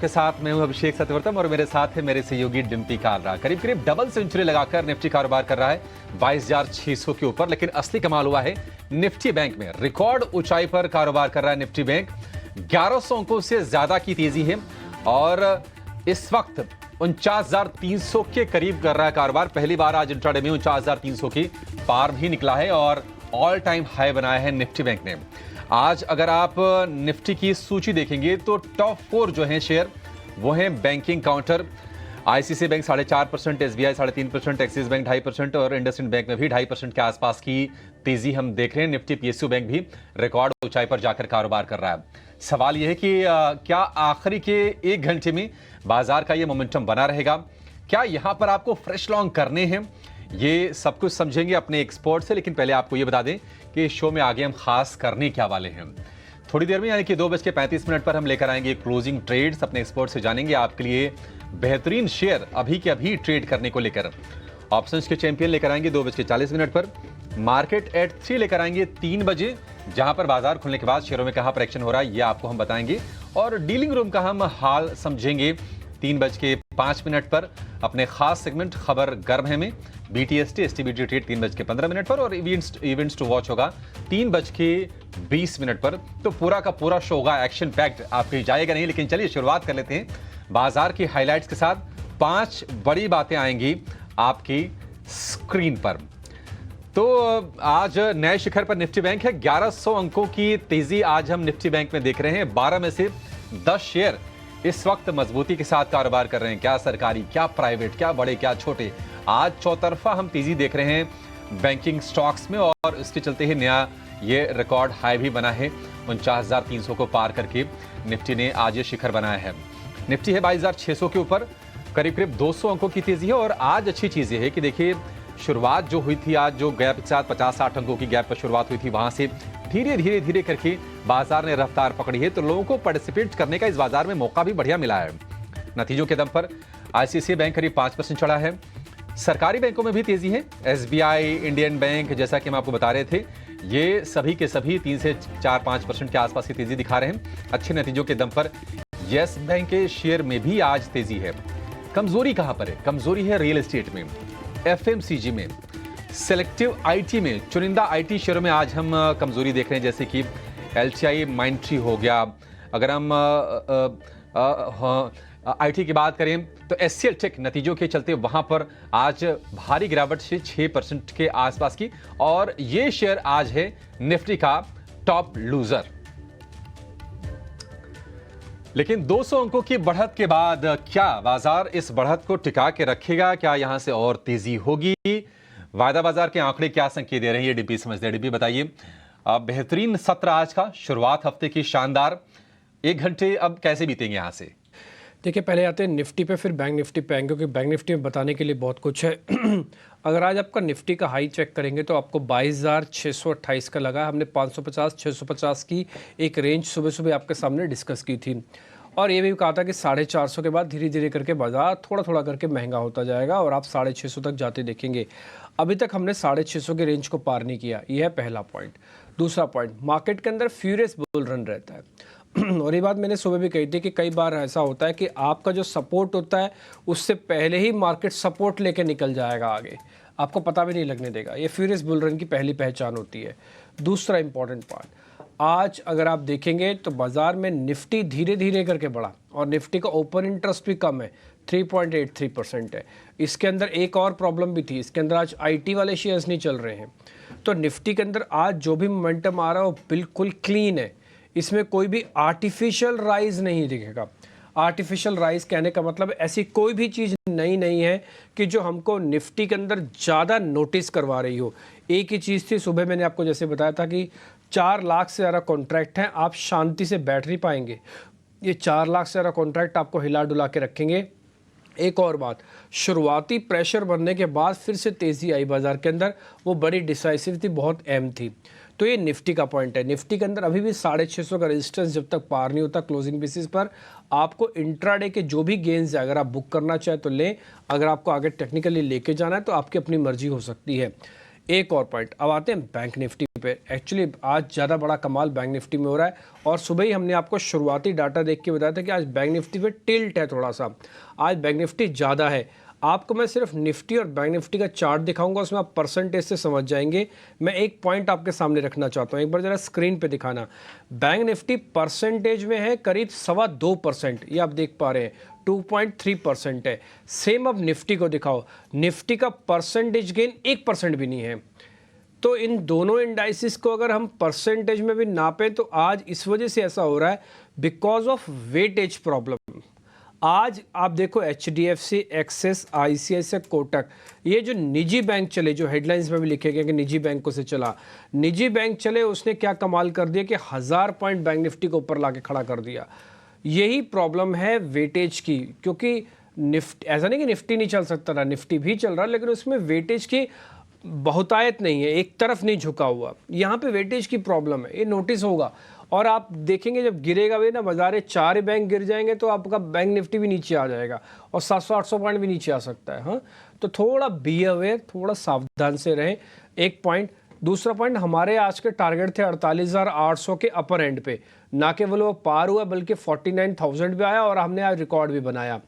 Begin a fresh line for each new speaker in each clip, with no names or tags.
के साथ मैं हूं अभिषेक सत्यवर्तन और मेरे साथ है मेरे सहयोगी डिम्पी कालरा। करीब करीब डबल सेंचुरी लगाकर निफ्टी कारोबार कर रहा है 22,600 के ऊपर। लेकिन असली कमाल हुआ है निफ्टी बैंक में। रिकॉर्ड ऊंचाई पर कारोबार कर रहा है निफ्टी बैंक। 1100 अंकों से ज्यादा की तेजी है और इस वक्त 49,300 के करीब कर रहा है कारोबार। पहली बार आज इंट्राडे में 49,300 की पार भी निकला है और ऑल टाइम हाई बनाया है निफ्टी बैंक ने। आज अगर आप निफ्टी की सूची देखेंगे तो टॉप 4 जो हैं शेयर वो हैं banking counter. ICICI bank 4.5%, SBI 3.5%, axis bank 2.5% और इंडसइंड बैंक में भी 2.5% के आसपास की तेजी हम देख रहे हैं। निफ्टी पीएसयू बैंक भी रिकॉर्ड ऊंचाई पर जाकर कारोबार कर रहा है। सवाल यह है कि क्या आखिरी के 1 घंटे में बाजार का यह मोमेंटम बना रहेगा? क्या यहां पर आपको फ्रेश लॉन्ग करने हैं? ये सब कुछ समझेंगे अपने एक्सपर्ट से। लेकिन पहले आपको ये बता दें कि शो में आगे हम खास करने क्या वाले हैं। थोड़ी देर में यानी कि 2:35 पर हम लेकर आएंगे क्लोजिंग ट्रेड्स। अपने एक्सपर्ट से जानेंगे आपके लिए बेहतरीन शेयर अभी के अभी ट्रेड करने को लेकर। ऑप्शंस के चैंपियन लेकर आएंगे 2:40 पर। मार्केट एट 3 लेकर आएंगे 3 बजे, जहां पर बाजार खुलने के बाद शेयरों में कहां पर एक्शन हो रहा है ये आपको हम बताएंगे। और डीलिंग रूम का हम हाल समझेंगे 3:05 पर। अपने खास सेगमेंट खबर गर्म है में बीटीएसटी एसटीबीटी ट्रेड 3:15 पर और इवेंट्स टू वॉच होगा 3:20 पर। तो पूरा का पूरा शो होगा एक्शन पैक्ड, आप कहीं जाएगा नहीं। लेकिन चलिए शुरुआत कर लेते हैं बाजार की हाइलाइट्स के साथ। 5 बड़ी बातें आएंगी आपकी स्क्रीन पर। तो आज नए शिखर पर निफ्टी बैंक है। 1100 अंकों की तेजी आज हम निफ्टी बैंक में देख रहे हैं। 12 में से 10 शेयर इस वक्त मजबूती के साथ कारोबार कर रहे हैं। क्या सरकारी, क्या प्राइवेट, क्या बड़े, क्या छोटे। आज चौतरफा हम तेजी देख रहे हैं बैंकिंग स्टॉक्स में और इसके चलते ही नया ये रिकॉर्ड हाई भी बना है। 49,300 को पार करके निफ्टी ने आज ये शिखर बनाया है। निफ्टी है 22,600 के ऊपर। करीब करीब 200 अंकों की तेजी है। और आज अच्छी चीज ये है कि देखिए शुरुआत जो हुई थी आज जो गैप के साथ 50-60 अंकों की गैप पर शुरुआत हुई थी, वहां से धीरे करके बाजार ने रफ्तार पकड़ी है। तो लोगों को पार्टिसिपेट करने का इस बाजार में मौका भी बढ़िया मिला है। नतीजों के दम पर आईसीआईसीआई बैंक करीब 5% चढ़ा है। सरकारी बैंकों में भी तेजी है। एसबीआई, इंडियन बैंक, जैसा कि हम आपको बता रहे थे, ये सभी के सभी 3 से 4-5% के आसपास की तेजी दिखा रहे हैं। अच्छे नतीजों के दम पर येस बैंक के शेयर में भी आज तेजी है। कमजोरी कहां पर है? कमजोरी है रियल एस्टेट में, एफएमसीजी में, सेलेक्टिव आईटी में। चुनिंदा आईटी शेयरों में आज हम कमजोरी देख रहे हैं, जैसे कि एलटीआई माइंडट्री हो गया। अगर हम आईटी की बात करें तो एचसीएल टेक नतीजों के चलते वहां पर आज भारी गिरावट से 6% के आसपास की। और ये शेयर आज है निफ्टी का टॉप लूजर। लेकिन 200 अंकों की बढ़त के बाद क्या बाजार इस बढ़त को टिका के रखेगा? क्या यहां से और तेजी होगी? वायदा बाजार के आंकड़े क्या संकेत दे रहे हैं, ये डीपी समझते हैं। डीपी बताइए। बेहतरीन सत्र आज का, शुरुआत हफ्ते की शानदार। 1 घंटे अब कैसे बीतेंगे यहां से?
देखिए, पहले आते हैं निफ्टी पे, फिर बैंक निफ्टी पे आएंगे, क्योंकि बैंक निफ्टी में बताने के लिए बहुत कुछ है। अगर आज आपका निफ्टी का हाई चेक करेंगे तो आपको 22,628 का लगा। हमने 550-650 की एक रेंज सुबह सुबह आपके सामने डिस्कस की थी और ये भी कहा था कि 450 के बाद धीरे धीरे करके बाजार थोड़ा थोड़ा करके महंगा होता जाएगा और आप 650 तक जाते देखेंगे। अभी तक हमने 650 के रेंज को पार नहीं किया। यह है पहला पॉइंट। दूसरा पॉइंट, मार्केट के अंदर फ्यूरियस बुल रन रहता है। और ये बात मैंने सुबह भी कही थी कि कई बार ऐसा होता है कि आपका जो सपोर्ट होता है उससे पहले ही मार्केट सपोर्ट लेके निकल जाएगा आगे, आपको पता भी नहीं लगने देगा। ये फ्यूरियस बुल रन की पहली पहचान होती है। दूसरा इंपॉर्टेंट पार्ट, आज अगर आप देखेंगे तो बाजार में निफ्टी धीरे धीरे करके बढ़ा और निफ्टी का ओपन इंटरेस्ट भी कम है, 3.83% है। इसके अंदर एक और प्रॉब्लम भी थी, इसके अंदर आज आईटी वाले शेयर्स नहीं चल रहे हैं। तो निफ्टी के अंदर आज जो भी मोमेंटम आ रहा है वो बिल्कुल क्लीन है। इसमें कोई भी आर्टिफिशियल राइज नहीं दिखेगा। आर्टिफिशियल राइज कहने का मतलब ऐसी कोई भी चीज़ नई नहीं है कि जो हमको निफ्टी के अंदर ज़्यादा नोटिस करवा रही हो। एक ही चीज़ थी, सुबह मैंने आपको जैसे बताया था कि 4 लाख से ज़्यादा कॉन्ट्रैक्ट हैं, आप शांति से बैठ नहीं पाएंगे। ये 4 लाख से ज़्यादा कॉन्ट्रैक्ट आपको हिला डुला के रखेंगे। एक और बात, शुरुआती प्रेशर बनने के बाद फिर से तेज़ी आई बाजार के अंदर, वो बड़ी डिसाइसिव थी, बहुत अहम थी। तो ये निफ्टी का पॉइंट है। निफ्टी के अंदर अभी भी 650 का रेजिस्टेंस जब तक पार नहीं होता क्लोजिंग बेसिस पर, आपको इंट्राडे के जो भी गेंस है अगर आप बुक करना चाहें तो लें, अगर आपको आगे टेक्निकली लेके जाना है तो आपकी अपनी मर्जी हो सकती है। एक और पॉइंट, अब आते हैं बैंक निफ्टी पे। एक्चुअली आज ज़्यादा बड़ा कमाल बैंक निफ्टी में हो रहा है, और सुबह ही हमने आपको शुरुआती डाटा देख के बताया था कि आज बैंक निफ्टी पे टिल्ट है थोड़ा सा, आज बैंक निफ्टी ज़्यादा है। आपको मैं सिर्फ निफ्टी और बैंक निफ्टी का चार्ट दिखाऊंगा, उसमें आप परसेंटेज से समझ जाएंगे। मैं एक पॉइंट आपके सामने रखना चाहता हूँ, एक बार ज़रा स्क्रीन पे दिखाना। बैंक निफ्टी परसेंटेज में है करीब 2.25%, ये आप देख पा रहे हैं, 2.3% है। सेम अब निफ्टी को दिखाओ, निफ्टी का परसेंटेज गेन 1% भी नहीं है। तो इन दोनों इंडाइसिस को अगर हम परसेंटेज में भी नापें तो आज इस वजह से ऐसा हो रहा है बिकॉज ऑफ वेटेज प्रॉब्लम। आज आप देखो HDFC, एक्सिस, ICICI, कोटक, ये जो निजी बैंक चले, जो हेडलाइंस में भी लिखे गए कि निजी बैंकों से चला, निजी बैंक चले, उसने क्या कमाल कर दिया कि 1000 पॉइंट बैंक निफ्टी को ऊपर लाके खड़ा कर दिया। यही प्रॉब्लम है वेटेज की, क्योंकि निफ्टी, ऐसा नहीं कि निफ्टी नहीं चल सकता था, निफ्टी भी चल रहा, लेकिन उसमें वेटेज की बहुतायत नहीं है, एक तरफ नहीं झुका हुआ। यहाँ पे वेटेज की प्रॉब्लम है, ये नोटिस होगा। और आप देखेंगे जब गिरेगा भी ना बाजार, 4 बैंक गिर जाएंगे तो आपका बैंक निफ्टी भी नीचे आ जाएगा, और 700-800 पॉइंट भी नीचे आ सकता है। हाँ, तो थोड़ा बी अवेयर, थोड़ा सावधान से रहें, एक पॉइंट। दूसरा पॉइंट, हमारे आज के टारगेट थे 48,800 के अपर एंड पे, ना केवल वो पार हुआ बल्कि 49,000 भी आया, और हमने आज रिकॉर्ड भी बनाया।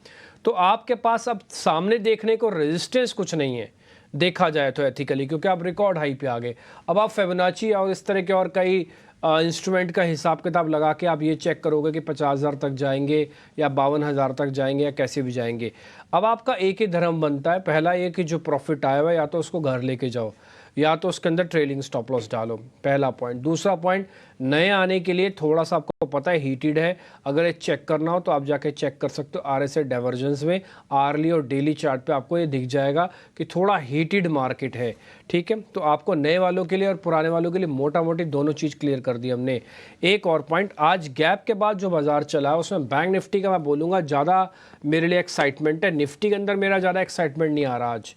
तो आपके पास अब सामने देखने को रेजिस्टेंस कुछ नहीं है, देखा जाए तो एथिकली, क्योंकि आप रिकॉर्ड हाई पे आ गए। अब आप फिबोनाची और इस तरह के और कई इंस्ट्रूमेंट का हिसाब किताब लगा के आप ये चेक करोगे कि 50,000 तक जाएंगे या 52,000 तक जाएंगे या कैसे भी जाएंगे। अब आपका एक ही धर्म बनता है, पहला ये कि जो प्रॉफिट आया हुआ है या तो उसको घर लेके जाओ, या तो उसके अंदर ट्रेलिंग स्टॉप लॉस डालो, पहला पॉइंट। दूसरा पॉइंट, नए आने के लिए थोड़ा सा आपको पता है हीटेड है, अगर ये चेक करना हो तो आप जाके चेक कर सकते हो RSI डाइवर्जेंस में, आर्ली और डेली चार्ट पे आपको ये दिख जाएगा कि थोड़ा हीटेड मार्केट है। ठीक है, तो आपको नए वालों के लिए और पुराने वालों के लिए मोटा मोटी दोनों चीज़ क्लियर कर दी हमने। एक और पॉइंट, आज गैप के बाद जो बाजार चला है उसमें बैंक निफ्टी का मैं बोलूँगा ज़्यादा मेरे लिए एक्साइटमेंट है, निफ्टी के अंदर मेरा ज़्यादा एक्साइटमेंट नहीं आ रहा आज।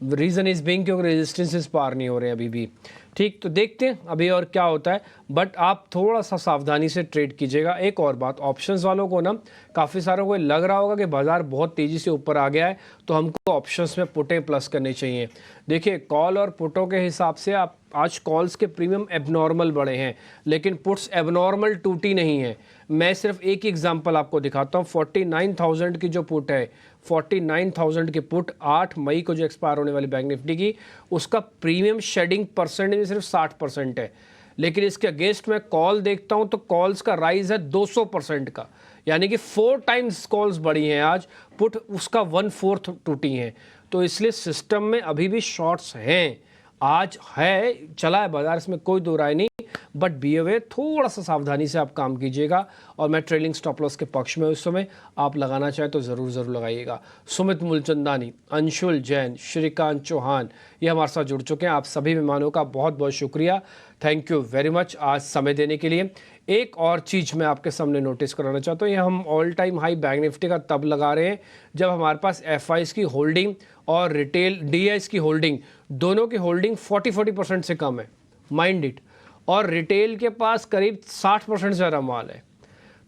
रीज़न इज़ बिंग क्योंकि रेजिस्टेंसेस पार नहीं हो रहे हैं अभी भी। ठीक, तो देखते हैं अभी और क्या होता है, बट आप थोड़ा सा सावधानी से ट्रेड कीजिएगा। एक और बात, ऑप्शंस वालों को ना, काफ़ी सारों को लग रहा होगा कि बाज़ार बहुत तेज़ी से ऊपर आ गया है तो हमको ऑप्शंस में पुटें प्लस करने चाहिए। देखिए, कॉल और पुटों के हिसाब से आप आज कॉल्स के प्रीमियम एबनॉर्मल बढ़े हैं, लेकिन पुट्स एबनॉर्मल टूटी नहीं है। मैं सिर्फ एक ही एग्जांपल आपको दिखाता हूँ। 49,000 की जो पुट है, 49,000 की पुट 8 मई को जो एक्सपायर होने वाली बैंक निफ्टी की, उसका प्रीमियम शेडिंग परसेंटेज सिर्फ 60% है। लेकिन इसके अगेंस्ट में कॉल देखता हूँ तो कॉल्स का राइज है 200% का, यानी कि 4 टाइम्स कॉल्स बढ़ी हैं आज, पुट उसका 1/4 टूटी हैं। तो इसलिए सिस्टम में अभी भी शॉर्ट्स हैं, आज है, चला है बाजार, इसमें कोई दो राय नहीं, बट बी अवे, थोड़ा सा सावधानी से आप काम कीजिएगा। और मैं ट्रेलिंग स्टॉप लॉस के पक्ष में, उस समय आप लगाना चाहें तो ज़रूर लगाइएगा। सुमित मूलचंदानी, अंशुल जैन, श्रीकांत चौहान, ये हमारे साथ जुड़ चुके हैं। आप सभी मेहमानों का बहुत बहुत शुक्रिया, थैंक यू वेरी मच आज समय देने के लिए। एक और चीज़ मैं आपके सामने नोटिस कराना चाहता हूँ, ये हम all time high bank Nifty का तब लगा रहे हैं जब हमारे पास FIs की होल्डिंग और रिटेल DIs की होल्डिंग, दोनों की होल्डिंग 40% से कम है, माइंड इट, और रिटेल के पास करीब 60% से ज़्यादा माल है।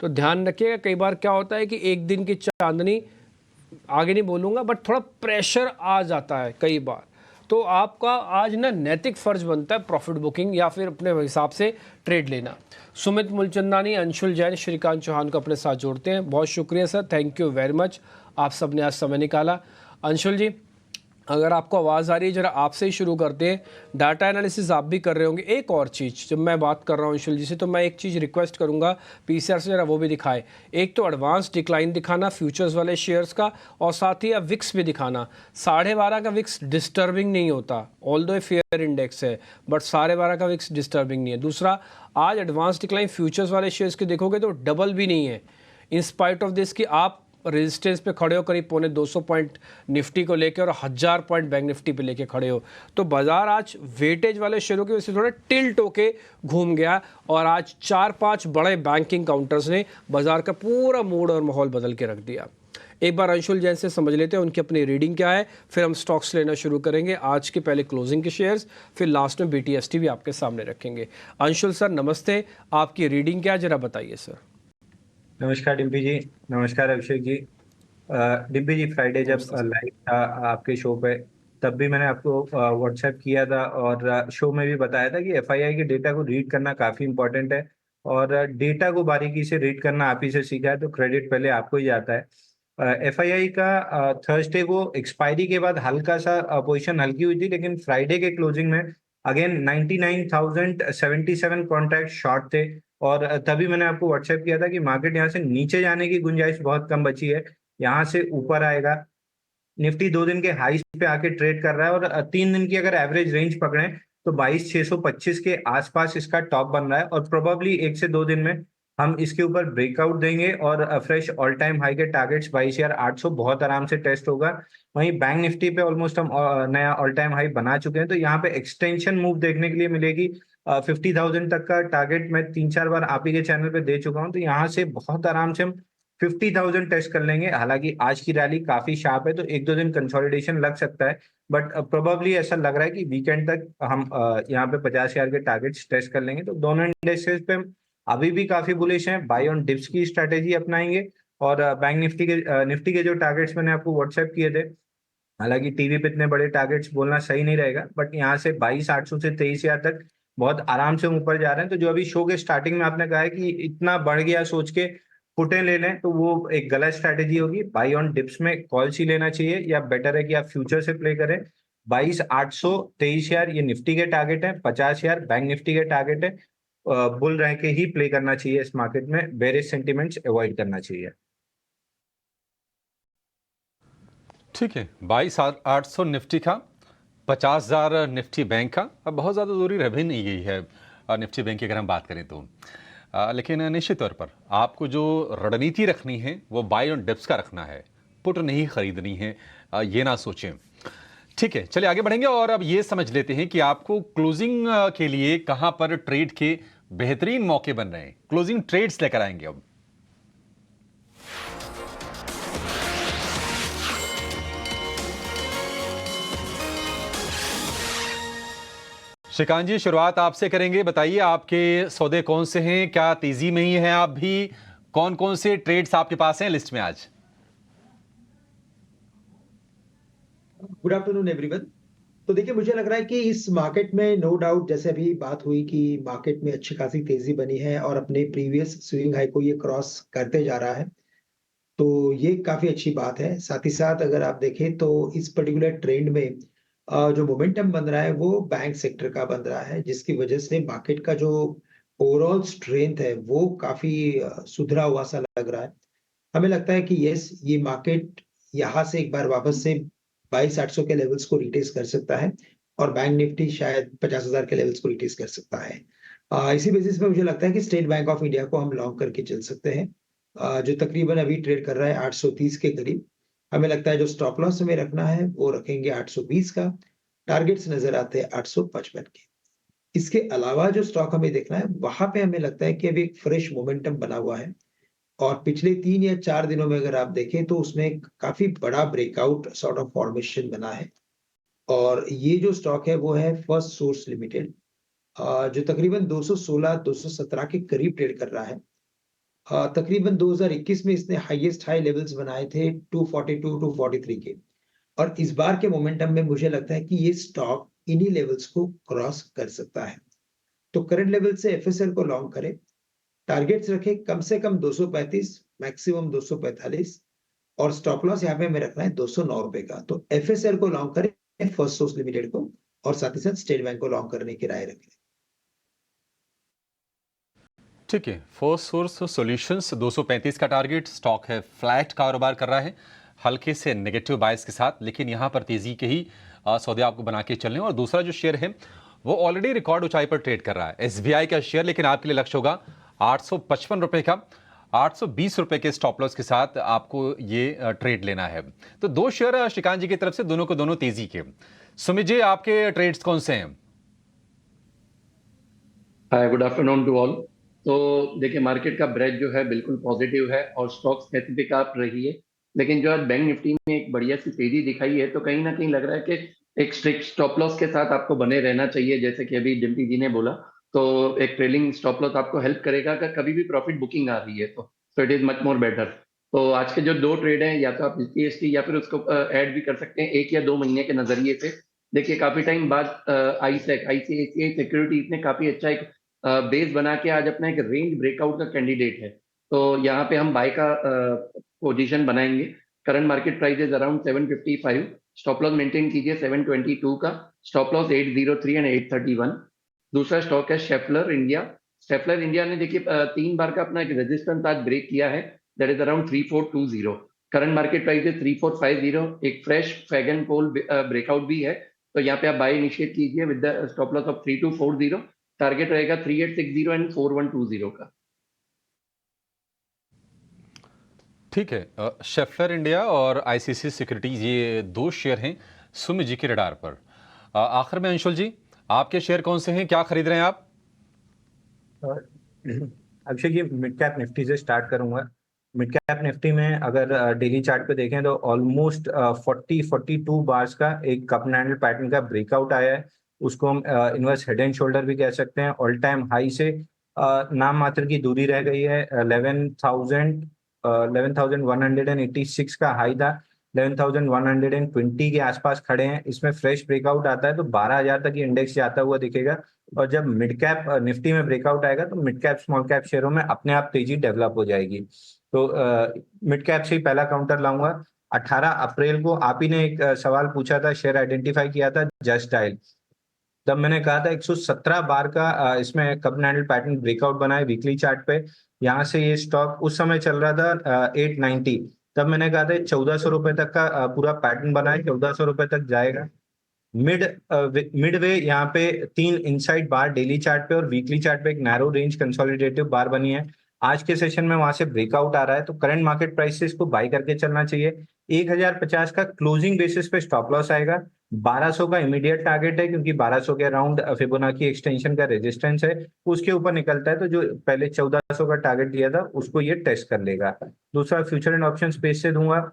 तो ध्यान रखिएगा, कई बार क्या होता है कि एक दिन की चांदनी, आगे नहीं बोलूँगा, बट थोड़ा प्रेशर आ जाता है कई बार। तो आपका आज ना नैतिक फ़र्ज बनता है प्रॉफिट बुकिंग या फिर अपने हिसाब से ट्रेड लेना। सुमित मूलचंदानी, अंशुल जैन, श्रीकांत चौहान को अपने साथ जोड़ते हैं। बहुत शुक्रिया sir, thank you very much, आप सब ने आज समय निकाला। अंशुल जी, अगर आपको आवाज़ आ रही है, जरा आपसे ही शुरू करते हैं। डाटा एनालिसिस आप भी कर रहे होंगे। एक और चीज़, जब मैं बात कर रहा हूँ अंशुल जी से, तो मैं एक चीज़ रिक्वेस्ट करूँगा PCR से, जरा वो भी दिखाए। एक तो एडवांस डिक्लाइन दिखाना फ्यूचर्स वाले शेयर्स का, और साथ ही विक्स भी दिखाना। 12.5 का विक्स डिस्टर्बिंग नहीं होता, ऑल्दो फेयर इंडेक्स है, बट 12.5 का विक्स डिस्टर्बिंग नहीं है। दूसरा, आज एडवांस डिक्लाइन फ्यूचर्स वाले शेयर्स के देखोगे तो डबल भी नहीं है, इन स्पाइट ऑफ दिस कि आप रेजिस्टेंस पे खड़े हो करीब 250 पॉइंट निफ्टी को लेके और 1000 पॉइंट बैंक निफ्टी पे लेके खड़े हो। तो बाजार आज वेटेज वाले शेयरों की वजह से थोड़ा टिल्ट होके घूम गया, और आज 4-5 बड़े बैंकिंग काउंटर्स ने बाजार का पूरा मूड और माहौल बदल के रख दिया। एक बार अंशुल जैन से समझ लेते हैं उनकी अपनी रीडिंग क्या है, फिर हम स्टॉक्स लेना शुरू करेंगे। आज के पहले क्लोजिंग के शेयर्स, फिर लास्ट में BTST भी आपके सामने रखेंगे। अंशुल सर नमस्ते, आपकी रीडिंग क्या है, जरा बताइए सर।
नमस्कार डिम्पी जी। नमस्कार अभिषेक जी। डिम्पी जी, फ्राइडे जब लाइव था आपके शो पे, तब भी मैंने आपको व्हाट्सएप किया था और शो में भी बताया था कि एफआईआई के डेटा को रीड करना काफी इंपॉर्टेंट है। और डेटा को बारीकी से रीड करना आप ही से सीखा है, तो क्रेडिट पहले आपको ही जाता है। एफआईआई का थर्सडे को एक्सपायरी के बाद हल्का सा पोजीशन हल्की हुई थी, लेकिन फ्राइडे के क्लोजिंग में अगेन 99,077 कॉन्ट्रैक्ट शॉर्ट थे। और तभी मैंने आपको व्हाट्सएप किया था कि मार्केट यहाँ से नीचे जाने की गुंजाइश बहुत कम बची है, यहाँ से ऊपर आएगा। निफ्टी 2 दिन के हाईस पे आके ट्रेड कर रहा है, और 3 दिन की अगर एवरेज रेंज पकड़े तो 22,625 के आसपास इसका टॉप बन रहा है। और प्रोबेबली 1 से 2 दिन में हम इसके ऊपर ब्रेकआउट देंगे और फ्रेश ऑल टाइम हाई के टारगेट्स 22,800 बहुत आराम से टेस्ट होगा। वहीं बैंक निफ्टी पे ऑलमोस्ट हम नया ऑल टाइम हाई बना चुके हैं, तो यहाँ पे एक्सटेंशन मूव देखने के लिए मिलेगी। 50,000 तक का टारगेट मैं 3-4 बार आप ही के चैनल पे दे चुका हूँ, तो यहाँ से बहुत आराम से हम 50,000 टेस्ट कर लेंगे। हालांकि आज की रैली काफी शार्प है, तो 1-2 दिन कंसोलिडेशन लग सकता है, बट प्रोबेबली ऐसा लग रहा है कि वीकेंड तक हम यहाँ पे 50,000 के टारगेट्स टेस्ट कर लेंगे। तो दोनों इंडेक्सेस पे हम अभी भी काफी बुलिश हैं, बाय ऑन डिप्स की स्ट्रेटेजी अपनाएंगे। और बैंक निफ्टी के जो टारगेट्स मैंने आपको व्हाट्सएप किए थे, हालांकि टीवी पे इतने बड़े टारगेट्स बोलना सही नहीं रहेगा, बट यहाँ से 22,800 से 23,000 तक बहुत आराम से हम ऊपर जा रहे हैं। तो जो अभी शो के स्टार्टिंग में आपने कहा है कि इतना बढ़ गया सोच के पुटें ले लें, तो वो एक गलत स्ट्रैटेजी होगी। बाई ऑन डिप्स में कॉल्स ही लेना चाहिए, या बेटर है कि आप फ्यूचर से प्ले करें। 22,800, 23,000 ये निफ्टी के टारगेट है, 50,000 बैंक निफ्टी के टारगेट है। बुल रह के ही प्ले करना चाहिए इस मार्केट में, बेरिश सेंटिमेंट्स अवॉइड करना चाहिए।
ठीक है, 22,800 निफ्टी का, 50,000 निफ्टी बैंक का। अब बहुत ज़्यादा दूरी रह भी नहीं गई है निफ्टी बैंक की अगर हम बात करें तो। लेकिन निश्चित तौर पर आपको जो रणनीति रखनी है वो बाय ऑन डिप्स का रखना है, पुट नहीं खरीदनी है, ये ना सोचें। ठीक है, चलिए आगे बढ़ेंगे और अब ये समझ लेते हैं कि आपको क्लोजिंग के लिए कहां पर ट्रेड के बेहतरीन मौके बन रहे हैं। क्लोजिंग ट्रेड्स लेकर आएंगे अब। श्रीकांत जी, शुरुआत आपसे करेंगे। बताइए आपके सौदे कौन से हैं, क्या तेजी में ही हैं आप भी, कौन कौन से ट्रेड्स आपके पास हैं लिस्ट में आज?
Good afternoon everyone. तो देखिए, मुझे लग रहा है कि इस मार्केट में नो डाउट, जैसे अभी बात हुई कि मार्केट में अच्छी खासी तेजी बनी है और अपने प्रीवियस स्विंग हाई को ये क्रॉस करते जा रहा है, तो ये काफी अच्छी बात है। साथ ही साथ अगर आप देखें तो इस पर्टिकुलर ट्रेंड में जो मोमेंटम बन रहा है वो बैंक सेक्टर का बन रहा है, जिसकी वजह से मार्केट का जो ओवरऑल स्ट्रेंथ है वो काफी सुधरा हुआ सा लग रहा है। हमें लगता है कि यस, ये मार्केट यहाँ से एक बार वापस से 22,800 के लेवल्स को रिटेस्ट कर सकता है और बैंक निफ्टी शायद 50,000 के लेवल्स को रिटेस्ट कर सकता है। इसी बेसिस पे मुझे लगता है कि स्टेट बैंक ऑफ इंडिया को हम लॉन्ग करके चल सकते हैं, जो तकरीबन अभी ट्रेड कर रहा है 830 के करीब। हमें लगता है जो स्टॉप लॉस हमें रखना है वो रखेंगे 820 का। टारगेट्स नजर आते हैं 855 के। इसके अलावा जो स्टॉक हमें देखना है, वहां पे हमें लगता है कि अभी एक फ्रेश मोमेंटम बना हुआ है और पिछले 3 या 4 दिनों में अगर आप देखें तो उसमें काफी बड़ा ब्रेकआउट सॉर्ट ऑफ फॉर्मेशन बना है। और ये जो स्टॉक है वो है फर्स्ट सोर्स लिमिटेड, जो तकरीबन 216-217 के करीब ट्रेड कर रहा है। तकरीबन 2021 में इसने हाईएस्ट हाई लेवल्स बनाए थे 242-243 के, और इस बार के मोमेंटम में मुझे लगता है कि ये स्टॉक इन्हीं लेवल्स को क्रॉस कर सकता है। तो करंट लेवल से एफएसएल को लॉन्ग करें, टारगेट्स रखें कम से कम 235, मैक्सिमम 245, और स्टॉप लॉस यहाँ पे हमें रखना है 209 रुपए का। तो एफएसएल को लॉन्ग करें, फर्स्ट सोर्स लिमिटेड को, और साथ ही साथ स्टेट बैंक को लॉन्ग करने की राय रखें।
ठीक है, फर्स्ट सोर्स सॉल्यूशंस 235 का टारगेट, स्टॉक है फ्लैट कारोबार कर रहा है हल्के से नेगेटिव बायस के साथ, लेकिन यहाँ पर तेजी के ही सौदे आपको बना के चलने। और दूसरा जो शेयर है वो ऑलरेडी रिकॉर्ड ऊंचाई पर ट्रेड कर रहा है, एसबीआई का शेयर, लेकिन आपके लिए लक्ष्य होगा 855 रुपए का। 820 रुपए के स्टॉप लॉस के साथ आपको ये ट्रेड लेना है। तो दो शेयर श्रीकांत जी की तरफ से, दोनों को दोनों तेजी के। सुमित जी, आपके ट्रेड्स कौन से हैं?
हाय, गुड आफ्टरनून टू ऑल। तो देखिए, मार्केट का ब्रेड जो है बिल्कुल पॉजिटिव है और स्टॉक स्पेसिफिक आप रही है, लेकिन जो आज बैंक निफ्टी में एक बढ़िया सी तेजी दिखाई है, तो कहीं ना कहीं लग रहा है कि एक स्ट्रिक्ट स्टॉप लॉस के साथ आपको बने रहना चाहिए। जैसे कि अभी डिम्पी जी ने बोला, तो एक ट्रेलिंग स्टॉप लॉस आपको हेल्प करेगा अगर कभी भी प्रॉफिट बुकिंग आ रही है, तो it is much more better. तो आज के जो 2 ट्रेड हैं, या तो आप जीएसटी या फिर उसको ऐड भी कर सकते हैं 1 या 2 महीने के नजरिए से। देखिए काफी टाइम बाद आईसीआईसीआई सिक्योरिटीज ने काफी अच्छा एक बेस बना के आज अपना एक रेंज ब्रेकआउट का कैंडिडेट है। तो यहाँ पे हम बाय का पोजीशन बनाएंगे। Current market price is around 755। Stop loss maintain कीजिए 722 का, स्टॉप लॉस 803 एंड 831। दूसरा स्टॉक है शेफलर इंडिया। शेफलर इंडिया ने देखिए 3 बार का अपना एक रेजिस्टेंस आज ब्रेक किया है, that is around 3420। Current market price है 3450। एक फ्रेश फैगन पोल ब्रेकआउट भी है, तो यहाँ पे आप बाय इनिशिएट कीजिए with the stop loss of 3240। Target रहेगा 3860 एंड 4120 का।
ठीक है, शेफलर इंडिया और आईसीसी सिक्योरिटीज ये 2 शेयर हैं सुमित जी के रडार पर। आखिर में अंशुल जी, आपके शेयर कौन से हैं, क्या खरीद रहे हैं आप?
Abhishek ji, mid cap Nifty से स्टार्ट करूंगा। मिड कैप निफ्टी में अगर डेली चार्ट पे देखें तो ऑलमोस्ट 42 बार्स का एक कप एंड हैंडल पैटर्न का ब्रेकआउट आया है। उसको हम इनवर्स हेड एंड शोल्डर भी कह सकते हैं। ऑल टाइम हाई से नाम मात्र की दूरी रह गई है। 11,186 का हाई था, 11,120 के आसपास खड़े हैं। इसमें फ्रेश ब्रेकआउट आता है तो 12,000 तक ये इंडेक्स जाता हुआ दिखेगा। और जब मिड कैप निफ्टी में ब्रेकआउट आएगा तो मिड कैप स्मॉल कैप शेयरों में अपने आप तेजी डेवलप हो जाएगी। तो मिड कैप से ही पहला काउंटर लाऊंगा। 18 अप्रैल को आप ही ने एक सवाल पूछा था, शेयर आइडेंटिफाई किया था जस्ट डायल। तब मैंने कहा था 117 बार का इसमें cup and handle pattern breakout बना है वीकली चार्ट पे। यहाँ से ये स्टॉक उस समय चल रहा था 890। तब मैंने कहा था 1400 रुपए तक का पूरा पैटर्न बना है, 1400 रुपए तक जाएगा। मिड वे यहाँ पे 3 इनसाइड बार डेली चार्ट पे और वीकली चार्ट पे एक नैरो रेंज कंसोलिडेटिव बार बनी है। आज के सेशन में वहां से ब्रेकआउट आ रहा है तो करंट मार्केट प्राइस से इसको बाई करके चलना चाहिए। 1050 का क्लोजिंग बेसिस पे स्टॉप लॉस आएगा। 1200 का इमीडिएट टारगेट है, क्योंकि 1200 के अराउंड फिबोनाची एक्सटेंशन का रेजिस्टेंस है। उसके ऊपर निकलता है तो जो पहले 1400 का टारगेट दिया था उसको ये टेस्ट कर लेगा। दूसरा फ्यूचर एंड ऑप्शन स्पेस से दूंगा।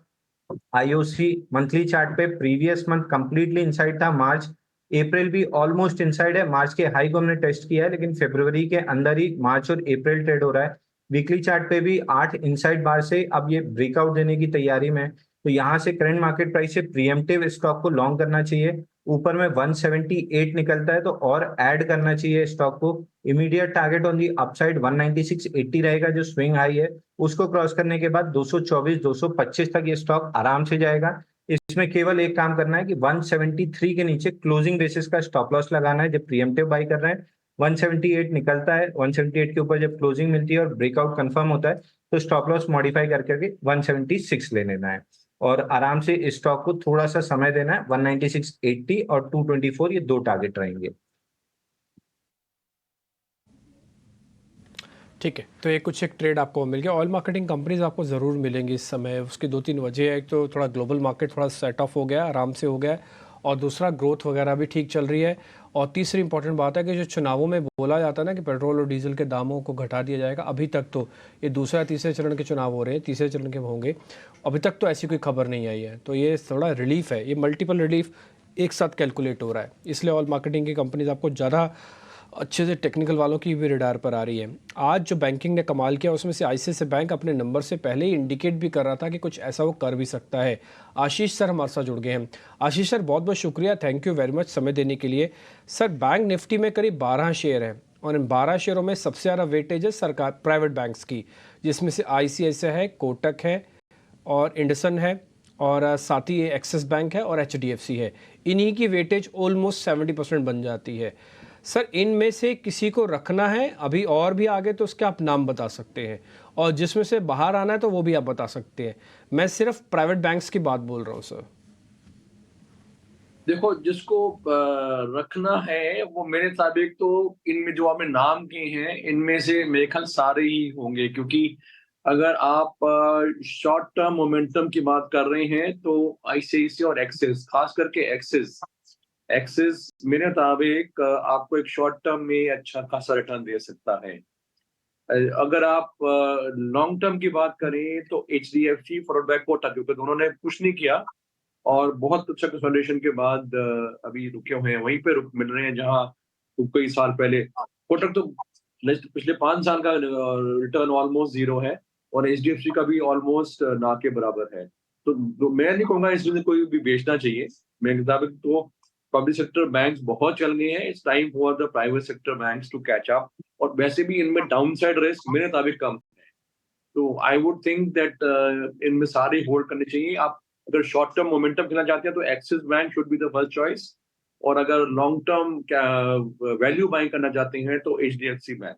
आईओसी मंथली चार्ट पे प्रीवियस मंथ कंप्लीटली इनसाइड था। मार्च अप्रैल भी ऑलमोस्ट इनसाइड है। मार्च के हाई को हमने टेस्ट किया है, लेकिन फरवरी के अंदर ही मार्च और अप्रैल ट्रेड हो रहा है। वीकली चार्ट पे भी 8 इनसाइड बार से अब ये ब्रेकआउट देने की तैयारी में। तो यहाँ से करंट मार्केट प्राइस से प्रीएम्प्टिव स्टॉक को लॉन्ग करना चाहिए। ऊपर में 178 निकलता है तो और ऐड करना चाहिए स्टॉक को। Immediate target on the upside 196.80 रहेगा, जो स्विंग हाई है। उसको क्रॉस करने के बाद 224 225 तक ये स्टॉक आराम से जाएगा। इसमें केवल एक काम करना है कि 173 के नीचे क्लोजिंग बेसिस का स्टॉप लॉस लगाना है जब प्रीएम्प्टिव बाई कर रहे हैं। 178 निकलता है, 178 के ऊपर जब क्लोजिंग मिलती है और ब्रेकआउट कंफर्म होता है तो स्टॉप लॉस मॉडिफाई करके 176 ले लेना है और आराम से इस स्टॉक को थोड़ा सा समय देना है। 196.80 और 224 ये 2 टारगेट रहेंगे।
ठीक है, तो ये कुछ एक ट्रेड आपको मिल गया। ऑयल मार्केटिंग कंपनीज आपको ज़रूर मिलेंगी इस समय। उसकी 2-3 वजह है। एक तो थोड़ा ग्लोबल मार्केट थोड़ा सेट ऑफ हो गया, आराम से हो गया, और दूसरा ग्रोथ वगैरह भी ठीक चल रही है। और तीसरी इंपॉर्टेंट बात है कि जो चुनावों में बोला जाता है ना कि पेट्रोल और डीजल के दामों को घटा दिया जाएगा, अभी तक तो ये दूसरा तीसरे चरण के चुनाव हो रहे हैं, तीसरे चरण के होंगे, अभी तक तो ऐसी कोई खबर नहीं आई है। तो ये थोड़ा रिलीफ है, ये मल्टीपल रिलीफ एक साथ कैलकुलेट हो रहा है। इसलिए ऑयल मार्केटिंग की कंपनीज आपको ज़्यादा अच्छे से टेक्निकल वालों की भी रडार पर आ रही है। आज जो बैंकिंग ने कमाल किया उसमें से आईसीआईसीआई बैंक अपने नंबर से पहले ही इंडिकेट भी कर रहा था कि कुछ ऐसा वो कर भी सकता है। आशीष सर हमारे साथ जुड़ गए हैं। आशीष सर, बहुत बहुत शुक्रिया, थैंक यू वेरी मच समय देने के लिए। सर, बैंक निफ्टी में करीब 12 शेयर हैं और इन 12 शेयरों में सबसे ज़्यादा वेटेज है सरकार प्राइवेट बैंक्स की, जिसमें से आईसीआईसीआई है, कोटक है और इंडसन है और साथ ही एक्सिस बैंक है और एचडीएफसी है। इन्हीं की वेटेज ऑलमोस्ट 70% बन जाती है। सर, इनमें से किसी को रखना है अभी और भी आगे तो उसके आप नाम बता सकते हैं, और जिसमें से बाहर आना है तो वो भी आप बता सकते हैं। मैं सिर्फ प्राइवेट बैंक्स की बात बोल रहा हूँ सर।
देखो, जिसको रखना है वो मेरे मुताबिक तो इनमें जो आपने नाम किए हैं इनमें से मेरे ख्याल सारे ही होंगे, क्योंकि अगर आप शॉर्ट टर्म मोमेंटम की बात कर रहे हैं तो आईसीआईसीआई और एक्सिस, खास करके एक्सिस मेरे मुताबिक आपको एक शॉर्ट टर्म में अच्छा खासा रिटर्न दे सकता है। अगर आप लॉन्ग टर्म की बात करें तो एचडीएफसी फॉलोड बाय कोटक, क्योंकि दोनों ने कुछ नहीं किया और बहुत अच्छा कंसोलिडेशन के बाद अभी रुके हुए हैं, वहीं पे रुक मिल रहे हैं जहां कई साल पहले। कोटक तो पिछले 5 साल का रिटर्न ऑलमोस्ट जीरो है, और एचडीएफसी का भी ऑलमोस्ट ना के बराबर है। तो मैं नहीं कहूंगा इसमें कोई भी बेचना चाहिए। मेरे मुताबिक तो पब्लिक सेक्टर बैंक्स बहुत चल गए हैं, it's time for the private sector banks to catch up. और वैसे भी इनमें डाउनसाइड रिस्क मेरे मुताबिक कम है, तो आई वुड थिंक दैट इनमें सारे होल्ड करने चाहिए। आप अगर शॉर्ट टर्म मोमेंटम खेलना चाहते हैं तो axis bank should be the first choice, और अगर लॉन्ग टर्म वैल्यू बाइंग करना चाहते हैं तो HDFC bank.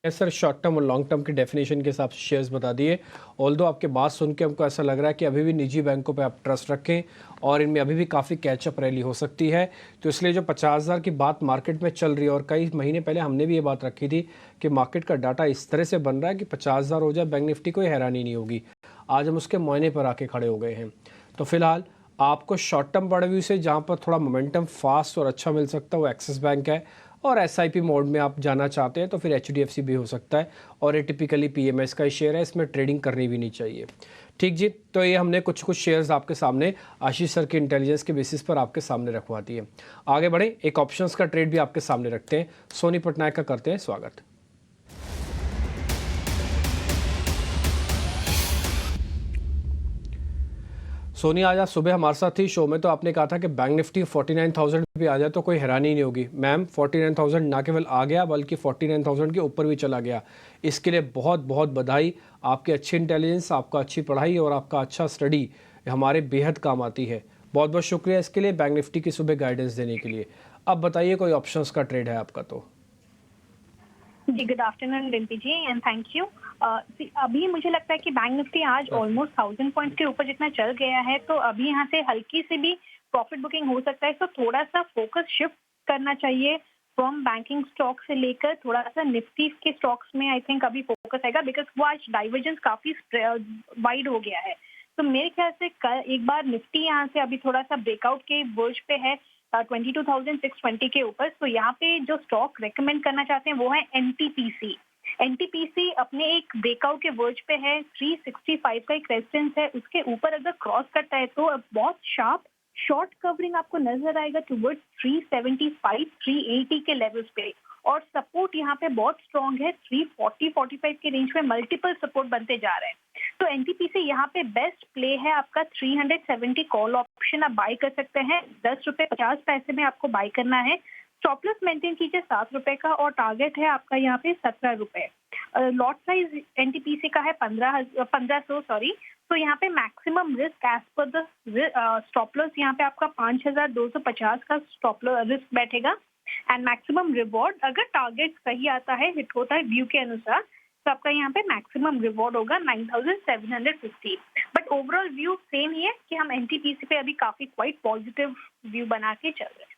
Sir short term और लॉन्ग टर्म की डेफिनेशन के हिसाब से शेयर्स बता दिए। ऑल्दो आपके बात सुन के हमको ऐसा लग रहा है कि अभी भी निजी बैंकों पे आप ट्रस्ट रखें और इनमें अभी भी काफ़ी कैचअप रैली हो सकती है। तो इसलिए जो 50,000 की बात मार्केट में चल रही है, और कई महीने पहले हमने भी ये बात रखी थी कि मार्केट का डाटा इस तरह से बन रहा है कि 50,000 हो जाए बैंक निफ्टी, कोई हैरानी नहीं होगी। आज हम उसके मुआयने पर आके खड़े हो गए हैं। तो फिलहाल आपको short term point of view से जहाँ पर थोड़ा मोमेंटम फास्ट और अच्छा मिल सकता है वो एक्सिस बैंक है, और एसआईपी मोड में आप जाना चाहते हैं तो फिर एचडीएफसी भी हो सकता है, और ये टिपिकली पीएमएस का ही शेयर है, इसमें ट्रेडिंग करनी भी नहीं चाहिए। ठीक जी, तो ये हमने कुछ शेयर्स आपके सामने आशीष सर के इंटेलिजेंस के बेसिस पर आपके सामने रखवा दिए। आगे बढ़े, एक ऑप्शंस का ट्रेड भी आपके सामने रखते हैं। सोनी पटनायक का करते हैं स्वागत। सोनी आज आप सुबह हमारे साथ थी शो में, तो आपने कहा था कि बैंक निफ्टी 49,000 भी आ जाए तो कोई हैरानी नहीं होगी। मैम 49,000 ना केवल आ गया बल्कि 49,000 के ऊपर भी चला गया। इसके लिए बहुत बहुत बधाई। आपकी अच्छी इंटेलिजेंस, आपका अच्छी पढ़ाई और आपका अच्छा स्टडी हमारे बेहद काम आती है। बहुत बहुत शुक्रिया इसके लिए, बैंक निफ्टी की सुबह गाइडेंस देने के लिए। अब बताइए कोई ऑप्शंस का ट्रेड है आपका? तो
जी, good afternoon Dimpy ji and thank you. अभी मुझे लगता है कि बैंक निफ्टी आज ऑलमोस्ट 1000 पॉइंट्स के ऊपर जितना चल गया है, तो अभी यहाँ से हल्की सी भी प्रॉफिट बुकिंग हो सकता है। तो थोड़ा सा फोकस शिफ्ट करना चाहिए फ्रॉम बैंकिंग स्टॉक से लेकर थोड़ा सा निफ्टी के स्टॉक्स में। आई थिंक अभी फोकस आएगा बिकॉज वो आज डाइवर्जेंस काफी वाइड हो गया है। तो मेरे ख्याल से एक बार निफ्टी यहाँ से अभी थोड़ा सा ब्रेकआउट के वर्ज पे है 22,620 के ऊपर। तो यहाँ पे जो स्टॉक रेकमेंड करना चाहते हैं वो है एनटीपीसी। एनटीपीसी अपने एक ब्रेकआउट के वर्ज पे है, 365 का एक रेजिस्टेंस है, उसके ऊपर अगर क्रॉस करता है तो बहुत शार्प शॉर्ट कवरिंग आपको नजर आएगा टुवर्ड्स 375 380 के लेवल्स पे। और सपोर्ट यहाँ पे बहुत स्ट्रॉन्ग है, 340-45 के रेंज में मल्टीपल सपोर्ट बनते जा रहे हैं। तो एनटीपीसी यहाँ पे बेस्ट प्ले है आपका 370 कॉल ऑप्शन आप बाय कर सकते हैं। 10 रुपए 50 पैसे में आपको बाय करना है। स्टॉप लॉस मेंटेन कीजिए 7 रुपए का, और टारगेट है आपका यहाँ पे 17 रुपए। लॉट साइज एनटीपीसी का है 1500 सॉरी। तो यहाँ पे maximum risk as per the stop loss यहाँ पे आपका 5,250 का स्टॉप लॉस रिस्क बैठेगा, एंड मैक्सिमम रिवॉर्ड अगर टारगेट सही आता है, हिट होता है व्यू के अनुसार, तो आपका यहाँ पे मैक्सिमम रिवॉर्ड होगा 9,750। बट ओवरऑल व्यू सेम ही है कि हम एनटीपीसी पे अभी काफी क्वाइट पॉजिटिव व्यू बना के चल रहे हैं।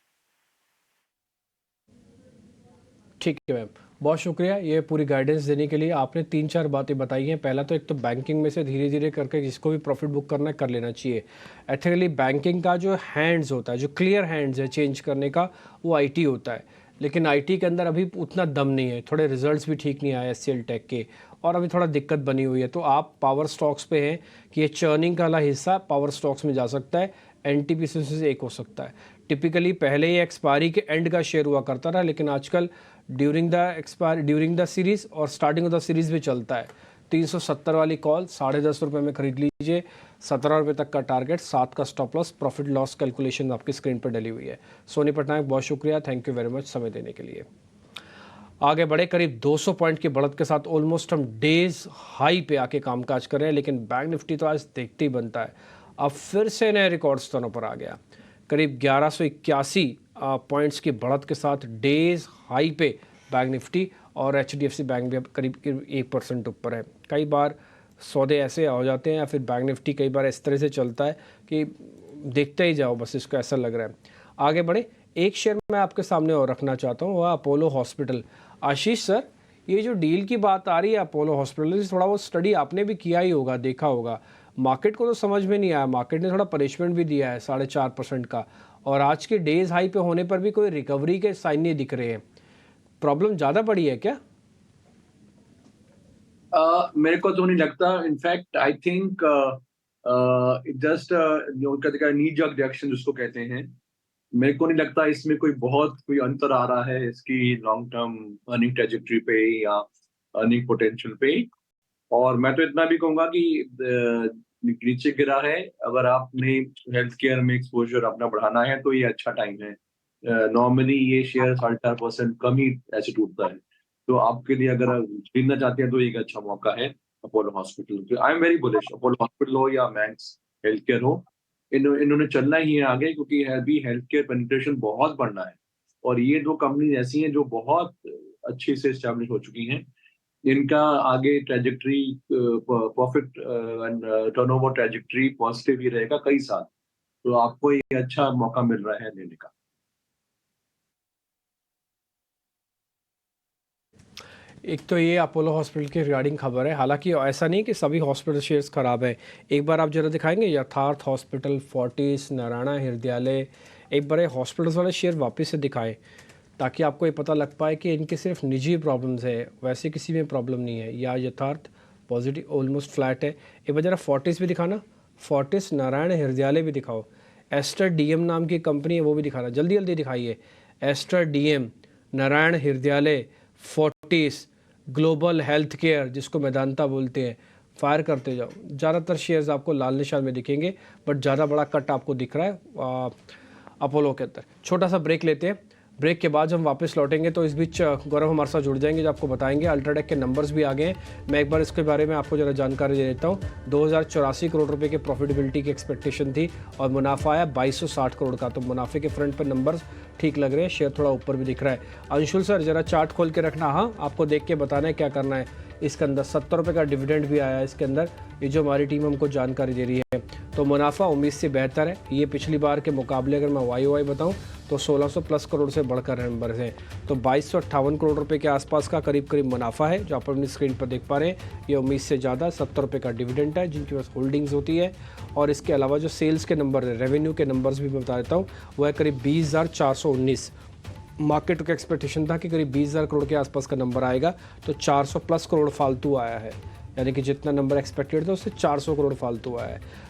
ठीक है मैम, बहुत शुक्रिया ये पूरी गाइडेंस देने के लिए। आपने 3-4 बातें बताई हैं। पहला तो एक तो बैंकिंग में से धीरे धीरे करके जिसको भी प्रॉफिट बुक करना है कर लेना चाहिए। एथिकली बैंकिंग का जो हैंड्स होता है, जो क्लियर हैंड्स है चेंज करने का, वो आईटी होता है, लेकिन आईटी के अंदर अभी उतना दम नहीं है। थोड़े रिजल्ट्स भी ठीक नहीं आए एचसीएल टेक के, और अभी थोड़ा दिक्कत बनी हुई है। तो आप पावर स्टॉक्स पे हैं कि ये चर्निंग वाला हिस्सा पावर स्टॉक्स में जा सकता है, एनटीपीसी से एक हो सकता है। टिपिकली पहले ये एक्सपायरी के एंड का शेयर हुआ करता रहा, लेकिन आजकल ड्यूरिंग द सीरीज़ और स्टार्टिंग ऑफ द सीरीज़ भी चलता है। 370 वाली कॉल 10.5 रुपये में खरीद लीजिए, 17 रुपये तक का टारगेट, 7 का stop loss, profit loss calculation आपकी स्क्रीन पर डली हुई है। सोनी पटनायक बहुत शुक्रिया, थैंक यू वेरी मच समय देने के लिए। आगे बढ़े, करीब 200 पॉइंट की बढ़त के साथ ऑलमोस्ट हम डेज हाई पे आके कामकाज कर रहे हैं, लेकिन बैंक निफ्टी तो आज देखते ही बनता है। अब फिर से नए रिकॉर्ड स्तरों पर आ गया, करीब 1181 पॉइंट्स की बढ़त के साथ डेज हाई पे बैंक निफ्टी, और एचडीएफसी बैंक भी करीब 1% ऊपर है। कई बार सौदे ऐसे हो जाते हैं या फिर बैंक निफ्टी कई बार इस तरह से चलता है कि देखते ही जाओ बस, इसको ऐसा लग रहा है। आगे बढ़े, एक शेयर मैं आपके सामने और रखना चाहता हूँ, वह अपोलो हॉस्पिटल। आशीष सर, ये जो डील की बात आ रही है अपोलो हॉस्पिटल, थोड़ा वो स्टडी आपने भी किया ही होगा, देखा होगा। मार्केट को तो समझ में नहीं आया, मार्केट ने थोड़ा पनिशमेंट भी दिया है 4.5% का, और आज के डेज हाई पे होने पर भी कोई रिकवरी के साइन नहीं दिख रहे हैं। प्रॉब्लम ज़्यादा बड़ी है क्या?
मेरे को तो नहीं लगता। In fact I think just knee jerk reaction जिसको कहते हैं, मेरे को नहीं लगता इसमें कोई अंतर आ रहा है इसकी लॉन्ग टर्म अर्निंग ट्रेजेक्टरी पे या अर्निंग पोटेंशियल पे। और मैं तो इतना भी कहूंगा कि नीचे गिरा है, अगर आपने हेल्थ केयर में एक्सपोजर अपना बढ़ाना है तो ये अच्छा टाइम है। नॉर्मली ये शेयर 4.5% कम ही ऐसे टूटता है, तो आपके लिए अगर खरीदना चाहते हैं तो एक अच्छा मौका है Apollo hospital. I am very bullish, Apollo hospital हो या मैक्स हेल्थ केयर हो, इन्होंने चलना ही है आगे, क्योंकि अभी हेल्थ केयर पेनिट्रेशन बहुत बढ़ना है। और ये दो कंपनी ऐसी हैं जो बहुत अच्छे से एस्टेब्लिश हो चुकी हैं, इनका आगे trajectory profit and turnover trajectory positive ही रहेगा कई साल। तो आपको ये अच्छा मौका मिल रहा है लेने का।
एक तो ये अपोलो हॉस्पिटल की रिगार्डिंग खबर है, हालांकि ऐसा नहीं कि सभी हॉस्पिटल शेयर्स ख़राब है। एक बार आप जरा दिखाएंगे यथार्थ हॉस्पिटल, फोर्टिस, नारायणा हृदयालय, एक बार हॉस्पिटल्स वाले शेयर वापस से दिखाएं ताकि आपको ये पता लग पाए कि इनके सिर्फ निजी प्रॉब्लम्स है, वैसे किसी में प्रॉब्लम नहीं है। या यथार्थ पॉजिटिव ऑलमोस्ट फ्लैट है। एक बार जरा फोर्टिस भी दिखाना, फोर्टिस, नारायण हृदयालय भी दिखाओ। एस्टर डीएम नाम की कंपनी है, वो भी दिखाना, जल्दी जल्दी दिखाइए। Aster DM, Narayan Hrudayalaya, Fortis, global health care जिसको मैदानता बोलते हैं, फायर करते जाओ। ज़्यादातर शेयर्स आपको लाल निशान में दिखेंगे, बट ज़्यादा बड़ा कट आपको दिख रहा है अपोलो के अंदर। छोटा सा ब्रेक लेते हैं, ब्रेक के बाद हम वापस लौटेंगे तो इस बीच गौरव हमारे साथ जुड़ जाएंगे जो आपको बताएंगे अल्ट्राटेक के नंबर्स भी आ गए हैं। मैं एक बार इसके बारे में आपको ज़रा जानकारी दे देता हूँ। 2084 करोड़ रुपए की प्रॉफिटेबिलिटी की एक्सपेक्टेशन थी और मुनाफा आया 2260 करोड़ का, तो मुनाफे के फ्रंट पर नंबर्स ठीक लग रहे हैं, शेयर थोड़ा ऊपर भी दिख रहा है। अंशुल सर ज़रा चार्ट खोल के रखना, हाँ आपको देख के बताना है क्या करना है। इसके अंदर 70 रुपये का डिविडेंड भी आया है इसके अंदर, ये जो हमारी टीम हमको जानकारी दे रही है। तो मुनाफा उम्मीद से बेहतर है, ये पिछली बार के मुकाबले अगर मैं वाई बताऊं तो 1600 प्लस करोड़ से बढ़कर नंबर है। तो 2258 करोड़ रुपए के आसपास का करीब मुनाफा है जो आप अपनी स्क्रीन पर देख पा रहे हैं। ये उम्मीद से ज़्यादा 70 रुपये का डिविडेंड है जिनकी पास होल्डिंग्स होती है। और इसके अलावा जो सेल्स के नंबर है, रेवेन्यू के नंबर्स भी मैं बता देता हूँ, वो है करीब 20,419। मार्केट का एक्सपेक्टेशन था कि करीब 20,000 करोड़ के आसपास का नंबर आएगा, तो 400 प्लस करोड़ फालतू आया है, यानी कि जितना नंबर एक्सपेक्टेड था उससे 400 करोड़ फालतू आया है।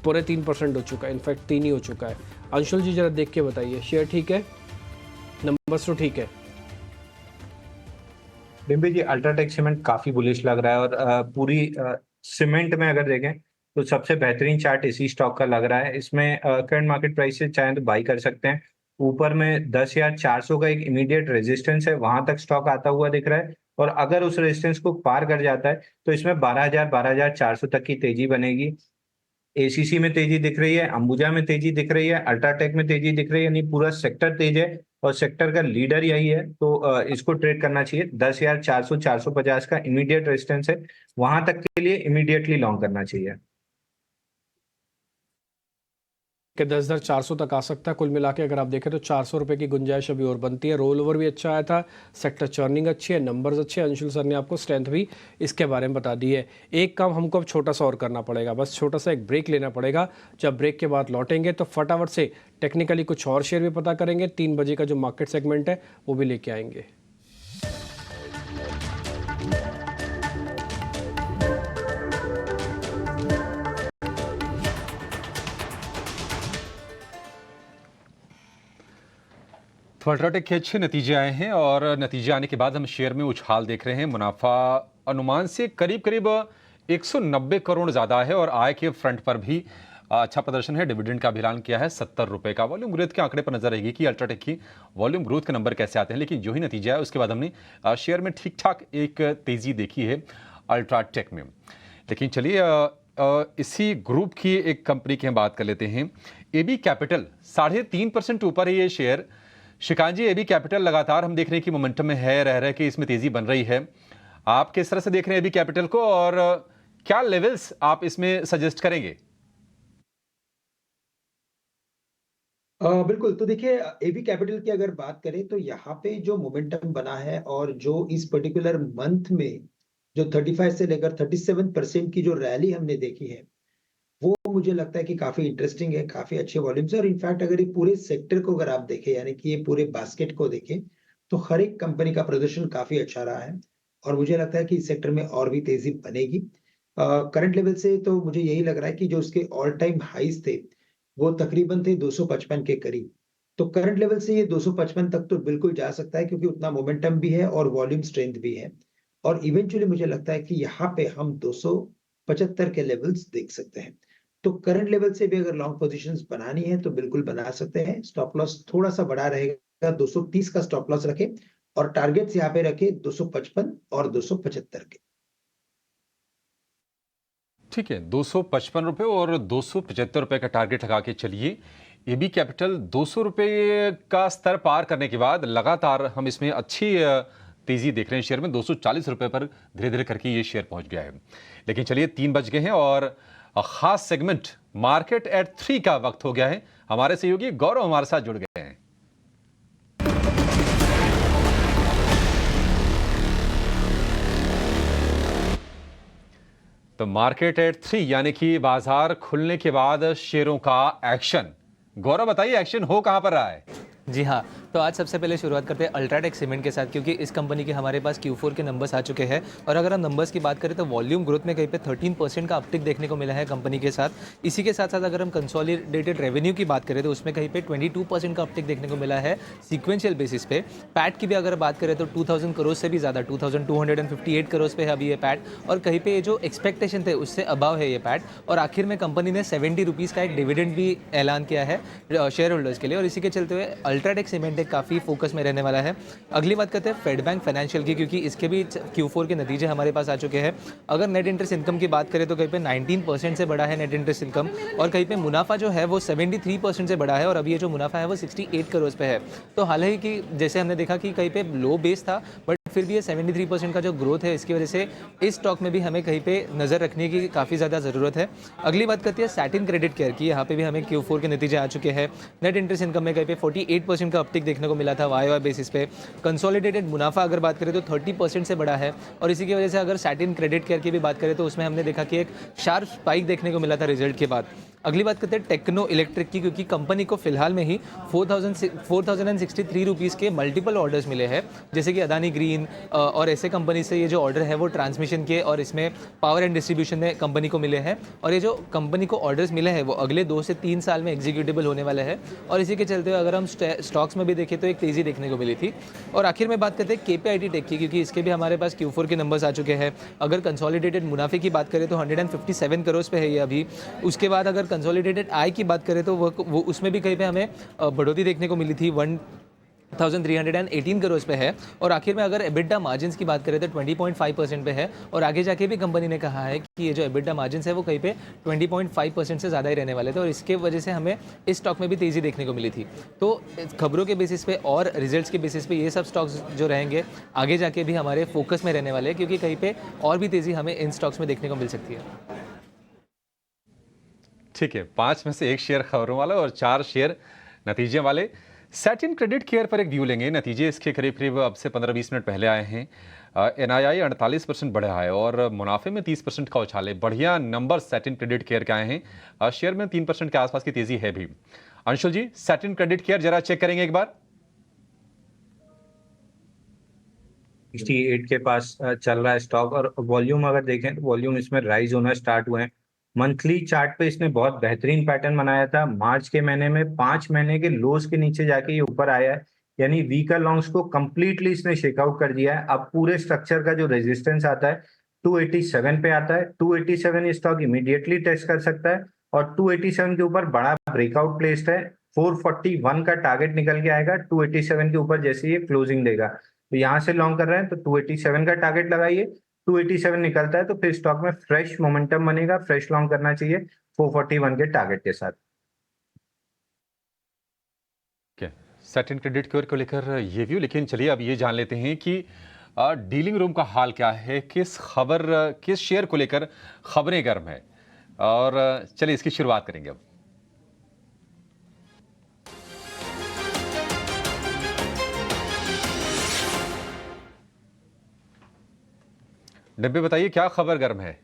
पूरे 3% हो चुका है, इनफैक्ट 3 ही हो चुका है। अंशुल जी जरा देख के बताइए, शेयर ठीक है, नंबर्स तो ठीक है?
डिम्पी जी, अल्ट्राटेक सीमेंट काफी बुलिश लग रहा है और पूरी सीमेंट में अगर देखें तो सबसे बेहतरीन चार्ट इसी स्टॉक का लग रहा है। इसमें करंट मार्केट प्राइस से चाहे तो बाई कर सकते हैं। ऊपर में 10,400 का एक इमीडिएट रेजिस्टेंस है, वहां तक स्टॉक आता हुआ दिख रहा है। और अगर उस रेजिस्टेंस को पार कर जाता है तो इसमें 12,000 12,400 तक की तेजी बनेगी। एसीसी में तेजी दिख रही है, अंबुजा में तेजी दिख रही है, अल्ट्राटेक में तेजी दिख रही है, यानी पूरा सेक्टर तेज है और सेक्टर का लीडर यही है। तो इसको ट्रेड करना चाहिए। 10,400 450 का इमीडिएट रेजिस्टेंस है, वहां तक के लिए इमीडिएटली लॉन्ग करना चाहिए
कि 10,400 तक आ सकता है। कुल मिला के अगर आप देखें तो 400 रुपये की गुंजाइश अभी और बनती है। रोल ओवर भी अच्छा आया था, सेक्टर चर्निंग अच्छी है, नंबर्स अच्छे हैं। अंशुल सर ने आपको स्ट्रेंथ भी इसके बारे में बता दी है। एक काम हमको अब छोटा सा और करना पड़ेगा, बस छोटा सा एक ब्रेक लेना पड़ेगा। जब ब्रेक के बाद लौटेंगे तो फटाफट से टेक्निकली कुछ और शेयर भी पता करेंगे। 3 बजे का जो मार्केट सेगमेंट है वो भी लेके आएंगे।
तो अल्ट्राटेक के अच्छे नतीजे आए हैं और नतीजे आने के बाद हम शेयर में उछाल देख रहे हैं। मुनाफा अनुमान से करीब 190 करोड़ ज़्यादा है और आय के फ्रंट पर भी अच्छा प्रदर्शन है। डिविडेंड का भी ऐलान किया है 70 रुपये का। वॉल्यूम ग्रोथ के आंकड़े पर नजर रहेगी कि अल्ट्राटेक की वॉल्यूम ग्रोथ के नंबर कैसे आते हैं, लेकिन जो ही नतीजा है उसके बाद हमने शेयर में ठीक ठाक एक तेज़ी देखी है अल्ट्राटेक में। लेकिन चलिए इसी ग्रुप की एक कंपनी की हम बात कर लेते हैं। एबी कैपिटल 3.5% ऊपर है ये शेयर। श्रीकांत जी, एबी कैपिटल लगातार हम देख रहे हैं कि मोमेंटम में है, रह रहे कि इसमें तेजी बन रही है। आप किस तरह से देख रहे हैं एबी कैपिटल को और क्या लेवल्स आप इसमें सजेस्ट करेंगे?
बिल्कुल, तो देखिए एबी कैपिटल की अगर बात करें तो यहाँ पे जो मोमेंटम बना है और जो इस पर्टिकुलर मंथ में जो 35 से लेकर 37% की जो रैली हमने देखी है, वो मुझे लगता है कि काफी इंटरेस्टिंग है, काफी अच्छे वॉल्यूम्स है। और इनफैक्ट अगर ये पूरे सेक्टर को अगर आप देखें, यानी कि ये पूरे बास्केट को देखें, तो हर एक कंपनी का प्रदर्शन काफी अच्छा रहा है और मुझे लगता है कि इस सेक्टर में और भी तेजी बनेगी। करंट लेवल से तो मुझे यही लग रहा है कि जो उसके ऑल टाइम हाईज थे वो तकरीबन थे 255 के करीब, तो करंट लेवल से ये 255 तक तो बिल्कुल जा सकता है, क्योंकि उतना मोमेंटम भी है और वॉल्यूम स्ट्रेंथ भी है। और इवेंचुअली मुझे लगता है कि यहाँ पे हम 275 के लेवल्स देख सकते हैं। तो करंट लेवल से भी अगर लॉन्ग पोजीशंस बनानी है तो बिल्कुल बना सकते हैं। स्टॉप लॉस थोड़ा सा बड़ा रहेगा, 230 का स्टॉप लॉस रखें और टारगेट्स यहाँ पे रखें 255 और 275 के।
ठीक है, 255 रुपये और 275 रुपये का टारगेट लगा के चलिए। एबी कैपिटल 200 रुपये का स्तर पार करने के बाद लगातार हम इसमें अच्छी तेजी देख रहे हैं। शेयर में 240 रुपये पर धीरे धीरे करके ये शेयर पहुंच गया है। लेकिन चलिए 3 बज गए हैं और खास सेगमेंट मार्केट एट 3 का वक्त हो गया है। हमारे सहयोगी गौरव हमारे साथ जुड़ गए हैं। तो मार्केट एट 3 यानी कि बाजार खुलने के बाद शेयरों का एक्शन। गौरव बताइए, एक्शन हो कहां पर रहा है?
जी हाँ, तो आज सबसे पहले शुरुआत करते हैं अल्ट्राटेक सीमेंट के साथ, क्योंकि इस कंपनी के हमारे पास Q4 के नंबर्स आ चुके हैं। और अगर हम नंबर्स की बात करें तो वॉल्यूम ग्रोथ में कहीं पे 13% का अपटिक देखने को मिला है कंपनी के साथ। इसी के साथ साथ अगर हम कंसोलिडेटेड रेवेन्यू की बात करें तो उसमें कहीं पे 22% का अपटिक देखने को मिला है सीक्वेंशियल बेसिस पे। पैट की भी अगर बात करें तो 2000 करोड़ से भी ज़्यादा 2258 करोड़ पे है अभी ये पैट, और कहीं पे जो एक्सपेक्टेशन थे उससे अबाव है ये पैट। और आखिर में कंपनी ने 70 रुपीज़ का एक डिविडेंड भी ऐलान किया है शेयर होल्डर्स के लिए, और इसी के चलते हुए अल्ट्राटेक सीमेंट एक काफ़ी फोकस में रहने वाला है। अगली बात करते हैं फेड बैंक फाइनेंशियल की, क्योंकि इसके भी Q4 के नतीजे हमारे पास आ चुके हैं। अगर नेट इंटरेस्ट इनकम की बात करें तो कहीं पे 19% से बढ़ा है नेट इंटरेस्ट इनकम, और कहीं पे मुनाफा जो है वो 73% से बढ़ा है, और अभी ये जो मुनाफा है वो 68 करोड़ पे है। तो हालांकि जैसे हमने देखा कि कहीं पे लो बेस था, बट फिर भी ये 73% का जो ग्रोथ है इसकी वजह से इस स्टॉक में भी हमें कहीं पे नज़र रखने की काफ़ी ज़्यादा ज़रूरत है। अगली बात करती है सैटिन क्रेडिट केयर की। यहाँ पे भी हमें Q4 के नतीजे आ चुके हैं। नेट इंटरेस्ट इनकम में कहीं पे 48% का अपटिक देखने को मिला था YoY बेसिस पे। कंसोलिडेटेड मुनाफा अगर बात करें तो 30% से बढ़ा है, और इसी की वजह से अगर सैटिन क्रेडिट केयर की भी बात करें तो उसमें हमने देखा कि एक शार्प स्पाइक देखने को मिला था रिजल्ट के बाद। अगली बात करते हैं टेक्नो इलेक्ट्रिक की, क्योंकि कंपनी को फिलहाल में ही 4063 रुपीज़ के मल्टीपल ऑर्डर्स मिले हैं, जैसे कि अदानी ग्रीन और ऐसे कंपनी से ये जो ऑर्डर है वो ट्रांसमिशन के और इसमें पावर एंड डिस्ट्रीब्यूशन में कंपनी को मिले हैं। और ये जो कंपनी को ऑर्डर्स मिले हैं वो अगले 2 से 3 साल में एग्जीक्यूटेबल होने वाले हैं, और इसी के चलते हुए अगर हम स्टॉक्स में भी देखें तो एक तेज़ी देखने को मिली थी। और आखिर में बात करते हैं KPIT टेक की, क्योंकि इसके भी हमारे पास Q4 के नंबर्स आ चुके हैं। अगर कंसोलिडेटेड मुनाफे की बात करें तो 157 करोड़ पे है ये अभी। उसके बाद अगर कंसोलिडेटेड आय की बात करें तो वो उसमें भी कहीं पे हमें बढ़ोतरी देखने को मिली थी, 1318 करोड़ पे है। और आखिर में अगर एबिटा मार्जिन्स की बात करें तो 20.5% पे है, और आगे जाके भी कंपनी ने कहा है कि ये जो एबिटा मार्जिन्स है वो कहीं पे 20.5% से ज़्यादा ही रहने वाले थे, और इसके वजह से हमें इस स्टॉक में भी तेज़ी देखने को मिली थी। तो खबरों के बेसिस पे और रिजल्ट्स के बेसिस पे ये सब स्टॉक्स जो रहेंगे आगे जाके भी हमारे फोकस में रहने वाले हैं, क्योंकि कहीं पर और भी तेज़ी हमें इन स्टॉक्स में देखने को मिल सकती है।
ठीक है, 5 में से 1 शेयर खबरों वाला और 4 शेयर नतीजे वाले। सैटिन क्रेडिट केयर पर एक व्यू लेंगे। नतीजे इसके करीब करीब अब से 15-20 मिनट पहले आए हैं। NII 48% बढ़ा है और मुनाफे में 30% का उछाल है। बढ़िया नंबर सैटिन क्रेडिट केयर के आए हैं। शेयर में 3% के आसपास की तेजी है भी। अंशुल जी, सैटिन क्रेडिट केयर जरा चेक करेंगे एक बार।
68 के पास चल रहा है स्टॉक, और वॉल्यूम अगर देखें तो वॉल्यूम इसमें राइज होना स्टार्ट हुए हैं। मंथली चार्ट पे इसने बहुत बेहतरीन पैटर्न बनाया था। मार्च के महीने में 5 महीने के लोज के नीचे जाके ये ऊपर आया है, यानी वीकर लॉन्ग्स को कंप्लीटली इसने शेकआउट कर दिया है। अब पूरे स्ट्रक्चर का जो रेजिस्टेंस आता है 287 पे आता है। 287 स्टॉक इमीडिएटली टेस्ट कर सकता है, और 287 के ऊपर बड़ा ब्रेकआउट प्लेस्ड है। 441 का टारगेट निकल के आएगा 287 के ऊपर जैसे ये क्लोजिंग देगा। तो यहाँ से लॉन्ग कर रहे हैं तो 287 का टारगेट लगाइए। 287 निकलता है तो फिर स्टॉक में फ्रेश मोमेंटम बनेगा, फ्रेश लॉन्ग करना चाहिए 441 के टारगेट के साथ।
सैटिन क्रेडिट केयर को लेकर ये व्यू। लेकिन चलिए अब ये जान लेते हैं कि डीलिंग रूम का हाल क्या है, किस शेयर को लेकर खबरें गर्म है, और चलिए इसकी शुरुआत करेंगे अब। डिब्बे बताइए क्या खबर गर्म है।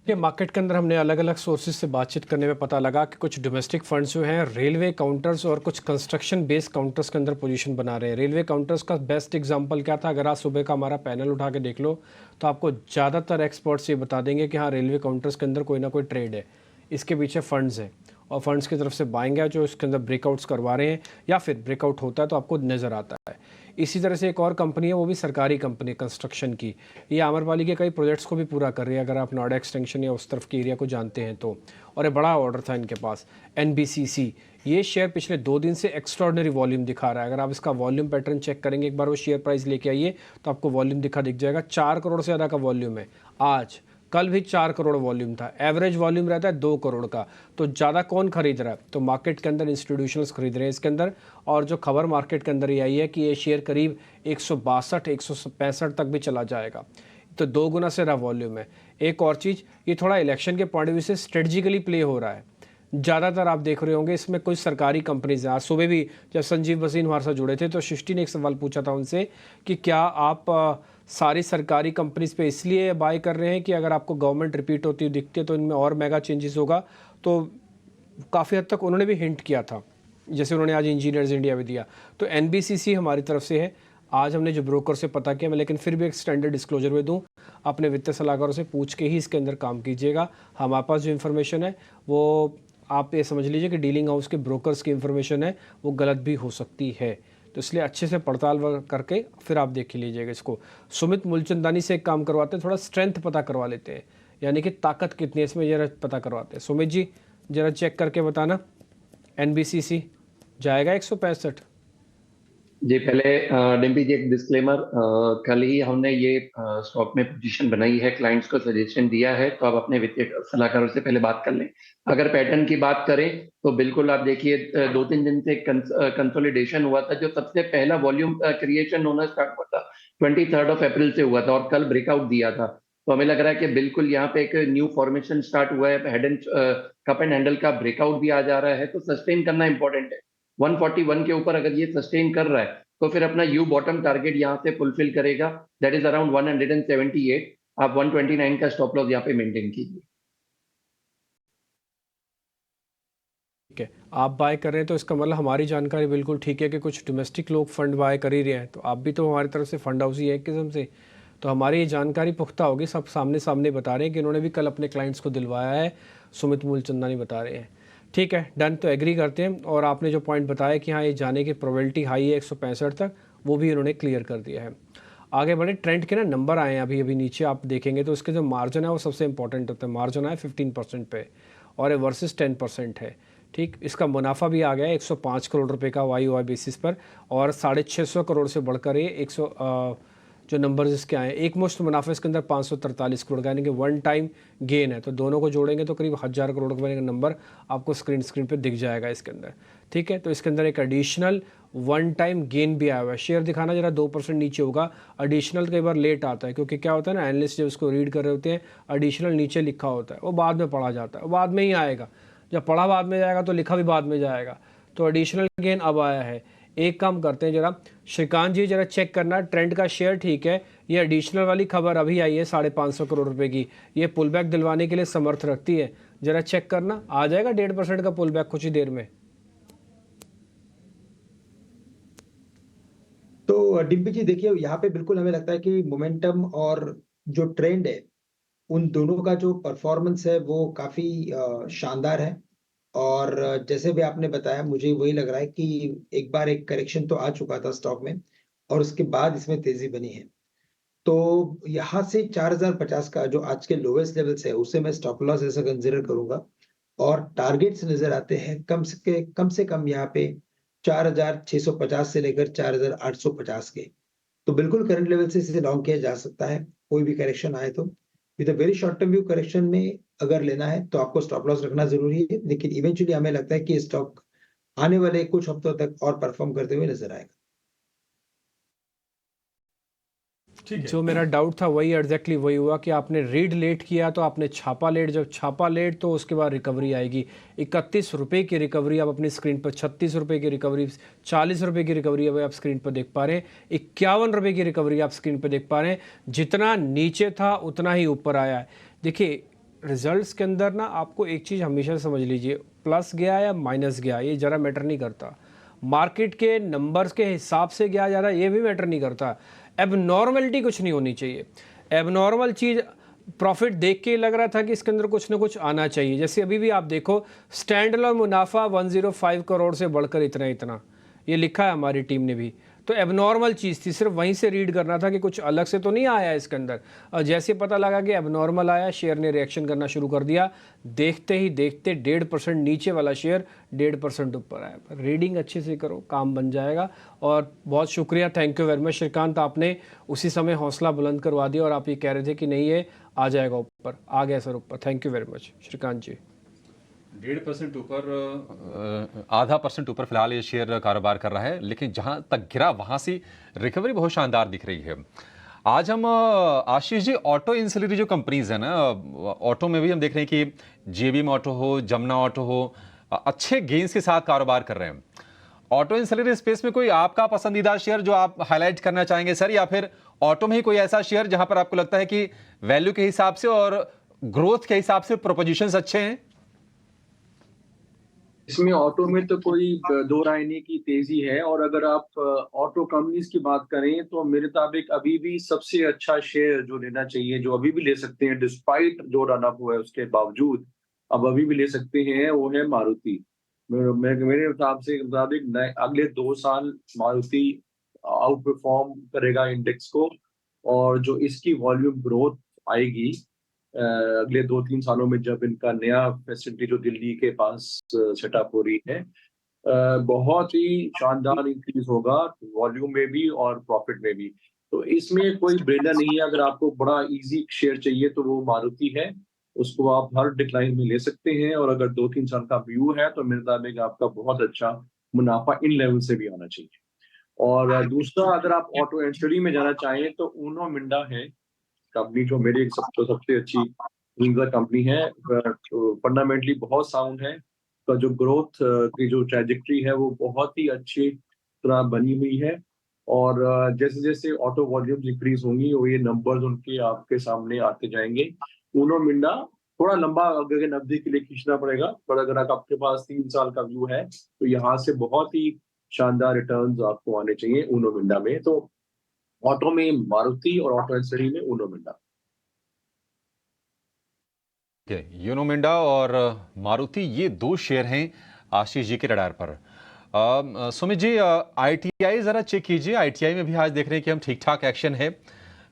ये मार्केट के अंदर हमने अलग अलग सोर्सेज से बातचीत करने में पता लगा कि कुछ डोमेस्टिक फंड्स जो हैं रेलवे काउंटर्स और कुछ कंस्ट्रक्शन बेस्ड काउंटर्स के अंदर पोजीशन बना रहे हैं। रेलवे काउंटर्स का बेस्ट एग्जांपल क्या था, अगर आज सुबह का हमारा पैनल उठा के देख लो तो आपको ज़्यादातर एक्सपर्ट्स ये बता देंगे कि हाँ रेलवे काउंटर्स के अंदर कोई ना कोई ट्रेड है, इसके पीछे फंड्स हैं। और फंड्स की तरफ से बाइंग है जो इसके अंदर ब्रेकआउट्स करवा रहे हैं या फिर ब्रेकआउट होता है तो आपको नज़र आता है। इसी तरह से एक और कंपनी है, वो भी सरकारी कंपनी कंस्ट्रक्शन की, ये आम्रपाली के कई प्रोजेक्ट्स को भी पूरा कर रही है, अगर आप नोएडा एक्सटेंशन या उस तरफ के एरिया को जानते हैं तो। और एक बड़ा ऑर्डर था इनके पास। NBCC, ये शेयर पिछले 2 दिन से एक्स्ट्रॉर्डनरी वॉल्यूम दिखा रहा है। अगर आप इसका वॉल्यूम पैटर्न चेक करेंगे एक बार, वो शेयर प्राइस लेके आइए तो आपको वॉल्यूम दिख जाएगा। 4 करोड़ से ज़्यादा का वॉल्यूम है आज, कल भी 4 करोड़ वॉल्यूम था। एवरेज वॉल्यूम रहता है 2 करोड़ का। तो ज़्यादा कौन खरीद रहा है? तो मार्केट के अंदर इंस्टीट्यूशनल्स खरीद रहे हैं इसके अंदर। और जो खबर मार्केट के अंदर ये आई है कि ये शेयर करीब 162-165 तक भी चला जाएगा, तो 2 गुना से रहा वॉल्यूम है। एक और चीज़, ये थोड़ा इलेक्शन के पॉइंट ऑफ व्यू से स्ट्रेटजिकली प्ले हो रहा है। ज़्यादातर आप देख रहे होंगे इसमें कुछ सरकारी कंपनीज हैं। आज सुबह भी जब संजीव वसीन हमारे साथ जुड़े थे तो सृष्टि ने एक सवाल पूछा था उनसे कि क्या आप सारी सरकारी कंपनीज पे इसलिए बाय कर रहे हैं कि अगर आपको गवर्नमेंट रिपीट होती हुई दिखती है तो इनमें और मेगा चेंजेस होगा। तो काफ़ी हद तक उन्होंने भी हिंट किया था, जैसे उन्होंने आज इंजीनियर्स इंडिया भी दिया। तो NBCC हमारी तरफ से है। आज हमने जो ब्रोकर से पता किया, मैं लेकिन फिर भी एक स्टैंडर्ड डिस्क्लोजर में दूँ, अपने वित्तीय सलाहकारों से पूछ के ही इसके अंदर काम कीजिएगा। हमारे पास जो इन्फॉर्मेशन है वो आप ये समझ लीजिए कि डीलिंग हाउस के ब्रोकर्स की इन्फॉर्मेशन है, वो गलत भी हो सकती है। तो इसलिए अच्छे से पड़ताल करके फिर आप देख लीजिएगा इसको। सुमित मूलचंदानी से एक काम करवाते हैं, थोड़ा स्ट्रेंथ पता करवा लेते हैं, यानी कि ताकत कितनी है इसमें जरा पता करवाते हैं। सुमित जी जरा चेक करके बताना, NBCC जाएगा 165?
जी, पहले डिम्पी जी एक डिस्क्लेमर, कल ही हमने ये स्टॉक में पोजीशन बनाई है, क्लाइंट्स को सजेशन दिया है, तो आप अपने वित्तीय सलाहकारों से पहले बात कर लें। अगर पैटर्न की बात करें तो बिल्कुल आप देखिए 2-3 दिन से कंसोलिडेशन हुआ था। जो सबसे पहला वॉल्यूम क्रिएशन होना स्टार्ट हुआ था 23 अप्रैल से हुआ था और कल ब्रेकआउट दिया था। तो हमें लग रहा है कि बिल्कुल यहाँ पे एक न्यू फॉर्मेशन स्टार्ट हुआ है। Head and cup and handle का ब्रेकआउट भी आ जा रहा है, तो सस्टेन करना इंपॉर्टेंट है। 141 के ऊपर अगर ये सस्टेन कर रहा है तो फिर अपना यू बॉटम टारगेट यहाँ से फुलफिल करेगा, दैट इज अराउंड 178। आप 129 का स्टॉप लॉस यहाँ पे मेंटेन कीजिए।
ठीक है, आप बाय कर रहे हैं तो इसका मतलब हमारी जानकारी बिल्कुल ठीक है कि कुछ डोमेस्टिक लोग फंड बाय कर ही रहे हैं। तो आप भी तो हमारी तरफ से फंड हाउस ही है एक किस्म से, तो हमारी ये जानकारी पुख्ता होगी। सब सामने सामने बता रहे हैं कि इन्होंने भी कल अपने क्लाइंट्स को दिलवाया है, सुमित मूलचंदानी बता रहे हैं। ठीक है, डन, तो एग्री करते हैं। और आपने जो पॉइंट बताया कि हाँ ये जाने की प्रोबेबिलिटी हाई है 165 तक, वो भी इन्होंने क्लियर कर दिया है। आगे बढ़े, ट्रेंड के ना नंबर आए हैं अभी नीचे आप देखेंगे तो इसके जो मार्जिन है वो सबसे इंपॉर्टेंट होता है। मार्जिन आया 15% पे और ये वर्सेस 10% है। ठीक, इसका मुनाफा भी आ गया है 105 करोड़ रुपए का YOY बेसिस पर, और 650 करोड़ से बढ़कर ये 100 जो नंबर्स इसके आए, एक मुश्त मुनाफा इसके अंदर 543 करोड़ का, यानी कि वन टाइम गेन है। तो दोनों को जोड़ेंगे तो करीब 1000 करोड़ का नंबर आपको स्क्रीन पे दिख जाएगा इसके अंदर। ठीक है, तो इसके अंदर एक एडिशनल वन टाइम गेन भी आया हुआ है। शेयर दिखाना जरा 2% नीचे होगा, एडिशनल कई बार लेट आता है, क्योंकि क्या होता है ना, एनालिस्ट जब उसको रीड कर रहे होते हैं एडिशनल नीचे लिखा होता है, वो बाद में पढ़ा जाता है, वो बाद में ही आएगा। जब पढ़ा बाद में जाएगा तो लिखा भी बाद में जाएगा। तो एडिशनल गेन अब आया है। एक काम करते हैं, जरा श्रीकांत जी जरा चेक करना, ट्रेंड का शेयर ठीक है, ये एडिशनल वाली खबर अभी आई है 550 करोड़ रुपए की, ये पुल बैक दिलवाने के लिए समर्थ रखती है, जरा चेक करना। आ जाएगा 1.5% का पुल बैक कुछ ही देर में।
तो डिम्पी जी देखिए, यहाँ पे बिल्कुल हमें लगता है कि मोमेंटम और जो ट्रेंड है, उन दोनों का जो परफॉर्मेंस है वो काफी शानदार है। और जैसे भी आपने बताया, मुझे वही लग रहा है कि एक बार एक करेक्शन तो आ चुका था स्टॉक में और उसके बाद इसमें तेजी बनी है। तो यहाँ से 4050 का जो आज के लोवेस्ट लेवल्स है, उसे मैं स्टॉप लॉस ऐसा कंसिडर करूंगा। और टारगेट्स नजर आते हैं कम से कम यहाँ पे 4650 से लेकर 4850 के। तो बिल्कुल करंट लेवल से इसे लॉन्ग किया जा सकता है, कोई भी करेक्शन आए तो। With a very short term view correction में अगर लेना है तो आपको स्टॉप लॉस रखना जरूरी है, लेकिन इवेंचुअली हमें लगता है कि स्टॉक आने वाले कुछ हफ्तों तक और परफॉर्म करते हुए नजर आएगा।
जो मेरा डाउट था वही एग्जैक्टली वही हुआ कि आपने रीड लेट किया तो आपने छापा लेट, जब छापा लेट तो उसके बाद रिकवरी आएगी। 31 रुपये की रिकवरी आप अपनी स्क्रीन पर, 36 रुपये की रिकवरी, 40 रुपये की रिकवरी अब आप स्क्रीन पर देख पा रहे हैं, 51 रुपये की रिकवरी आप स्क्रीन पर देख पा रहे हैं। जितना नीचे था उतना ही ऊपर आया है। देखिए रिजल्ट्स के अंदर ना आपको एक चीज़ हमेशा समझ लीजिए, प्लस गया या माइनस गया ये ज़रा मैटर नहीं करता, मार्केट के नंबर्स के हिसाब से गया जा रहा है ये भी मैटर नहीं करता। एबनॉर्मलिटी कुछ नहीं होनी चाहिए। एबनॉर्मल चीज़ प्रॉफिट देख के लग रहा था कि इसके अंदर कुछ ना कुछ आना चाहिए। जैसे अभी भी आप देखो स्टैंड अलोन मुनाफा 105 करोड़ से बढ़कर इतना इतना, ये लिखा है हमारी टीम ने भी। तो एबनॉर्मल चीज़ थी, सिर्फ वहीं से रीड करना था कि कुछ अलग से तो नहीं आया इसके अंदर। और जैसे पता लगा कि एबनॉर्मल आया, शेयर ने रिएक्शन करना शुरू कर दिया। देखते ही देखते 1.5% नीचे वाला शेयर 1.5% ऊपर आया। रीडिंग अच्छे से करो, काम बन जाएगा। और बहुत शुक्रिया, thank you very much Srikanth, आपने उसी समय हौसला बुलंद करवा दिया और आप ये कह रहे थे कि नहीं ये आ जाएगा ऊपर, आ गया सर ऊपर। Thank you very much Shrikant ji.
1.5% ऊपर, आधा परसेंट ऊपर फिलहाल ये शेयर कारोबार कर रहा है, लेकिन जहां तक गिरा वहां से रिकवरी बहुत शानदार दिख रही है। आज हम आशीष जी, ऑटो इंसिलरी जो कंपनीज है ना, ऑटो में भी हम देख रहे हैं कि जेबीएम ऑटो हो, जमुना ऑटो हो, अच्छे गेन्स के साथ कारोबार कर रहे हैं। ऑटो इंसिलरी स्पेस में कोई आपका पसंदीदा शेयर जो आप हाईलाइट करना चाहेंगे सर, या फिर ऑटो में ही कोई ऐसा शेयर जहां पर आपको लगता है कि वैल्यू के हिसाब से और ग्रोथ के हिसाब से प्रोपोजिशंस अच्छे हैं?
इसमें ऑटो में तो कोई दो राय नहीं की तेजी है। और अगर आप ऑटो कंपनीज की बात करें तो मेरे मुताबिक अभी भी सबसे अच्छा शेयर जो लेना चाहिए, जो अभी भी ले सकते हैं डिस्पाइट जो रन अप हुआ है उसके बावजूद अब अभी भी ले सकते हैं, वो है मारुति। मेरे मुताबिक अगले 2 साल मारुति आउट परफॉर्म करेगा इंडेक्स को। और जो इसकी वॉल्यूम ग्रोथ आएगी अगले 2-3 सालों में, जब इनका नया फैसिलिटी जो दिल्ली के पास सेटअप हो रही है, बहुत ही शानदार इंक्रीज होगा वॉल्यूम में भी और प्रॉफिट में भी। तो इसमें कोई ब्रेनर नहीं है। अगर आपको बड़ा इजी शेयर चाहिए तो वो मारुति है, उसको आप हर डिक्लाइन में ले सकते हैं। और अगर 2-3 साल का व्यू है तो मेरे मुताबिक आपका बहुत अच्छा मुनाफा इन लेवल से भी आना चाहिए। और दूसरा, अगर आप ऑटो इंडस्ट्री में जाना चाहें तो उनो मिंडा है कंपनी, जो मेरी सबसे अच्छी कंपनी है। फंडामेंटली बहुत साउंड है, तो जो ग्रोथ की जो ट्रैजेक्टरी है वो बहुत ही अच्छी तरह बनी हुई है। और जैसे जैसे ऑटो वॉल्यूम्स इंक्रीज होंगी वो ये नंबर्स उनके आपके सामने आते जाएंगे। उनो मिंडा थोड़ा लंबा अगर नब्बे के लिए खींचना पड़ेगा, पर अगर आपके पास 3 साल का व्यू है तो यहाँ से बहुत ही शानदार रिटर्न्स आपको आने चाहिए उनो मिंडा में। तो ऑटो में मारुति और ऑटो इंडस्ट्री में उनो मिंडा।
यूनो मिंडा और मारुति, ये 2 शेयर हैं आशीष जी के रडार पर। सुमित जी, आईटीआई जरा चेक कीजिए। आईटीआई में भी आज देख रहे हैं कि हम ठीक ठाक एक्शन है।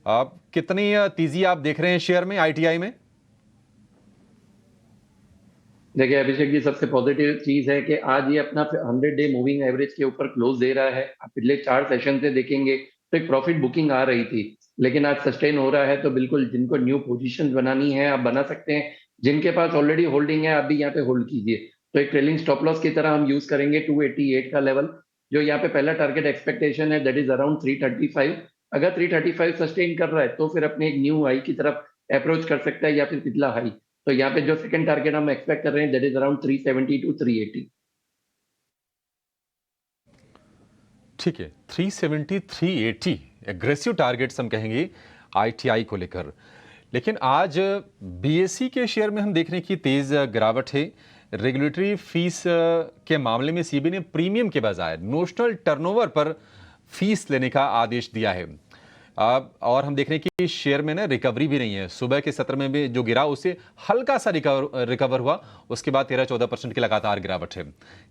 कितनी तेजी आप देख रहे हैं शेयर में, आईटीआई में?
देखिए अभिषेक जी, सबसे पॉजिटिव चीज है कि आज ये अपना 100 डे मूविंग एवरेज के ऊपर क्लोज दे रहा है। आप पिछले 4 सेशन से देखेंगे तो एक प्रॉफिट बुकिंग आ रही थी, लेकिन आज सस्टेन हो रहा है। तो बिल्कुल जिनको न्यू पोजीशन बनानी है आप बना सकते हैं, जिनके पास ऑलरेडी होल्डिंग है आप भी यहाँ पे होल्ड कीजिए। तो एक ट्रेलिंग स्टॉप लॉस की तरह हम यूज करेंगे 288 का लेवल, जो यहाँ पे पहला टारगेट एक्सपेक्टेशन है, दैट इज अराउंड 335। अगर 335 सस्टेन कर रहा है तो फिर अपने एक न्यू हाई की तरफ अप्रोच कर सकता है, या फिर पिछला हाई। तो यहाँ पे जो सेकंड टारगेट हम एक्सपेक्ट कर रहे हैं दैट इज अराउंड 370 टू 380।
ठीक है, 370 380 एग्रेसिव टारगेट्स हम कहेंगे आईटीआई को लेकर। लेकिन आज बीएसई के शेयर में हम देख रहे हैं कि तेज गिरावट है। रेगुलेटरी फीस के मामले में सीबी ने प्रीमियम के बजाय नोशनल टर्नओवर पर फीस लेने का आदेश दिया है। और हम देख रहे हैं कि शेयर में ना रिकवरी भी नहीं है। सुबह के सत्र में भी जो गिरा उससे हल्का सा रिकवर हुआ, उसके बाद 13-14% की लगातार गिरावट है।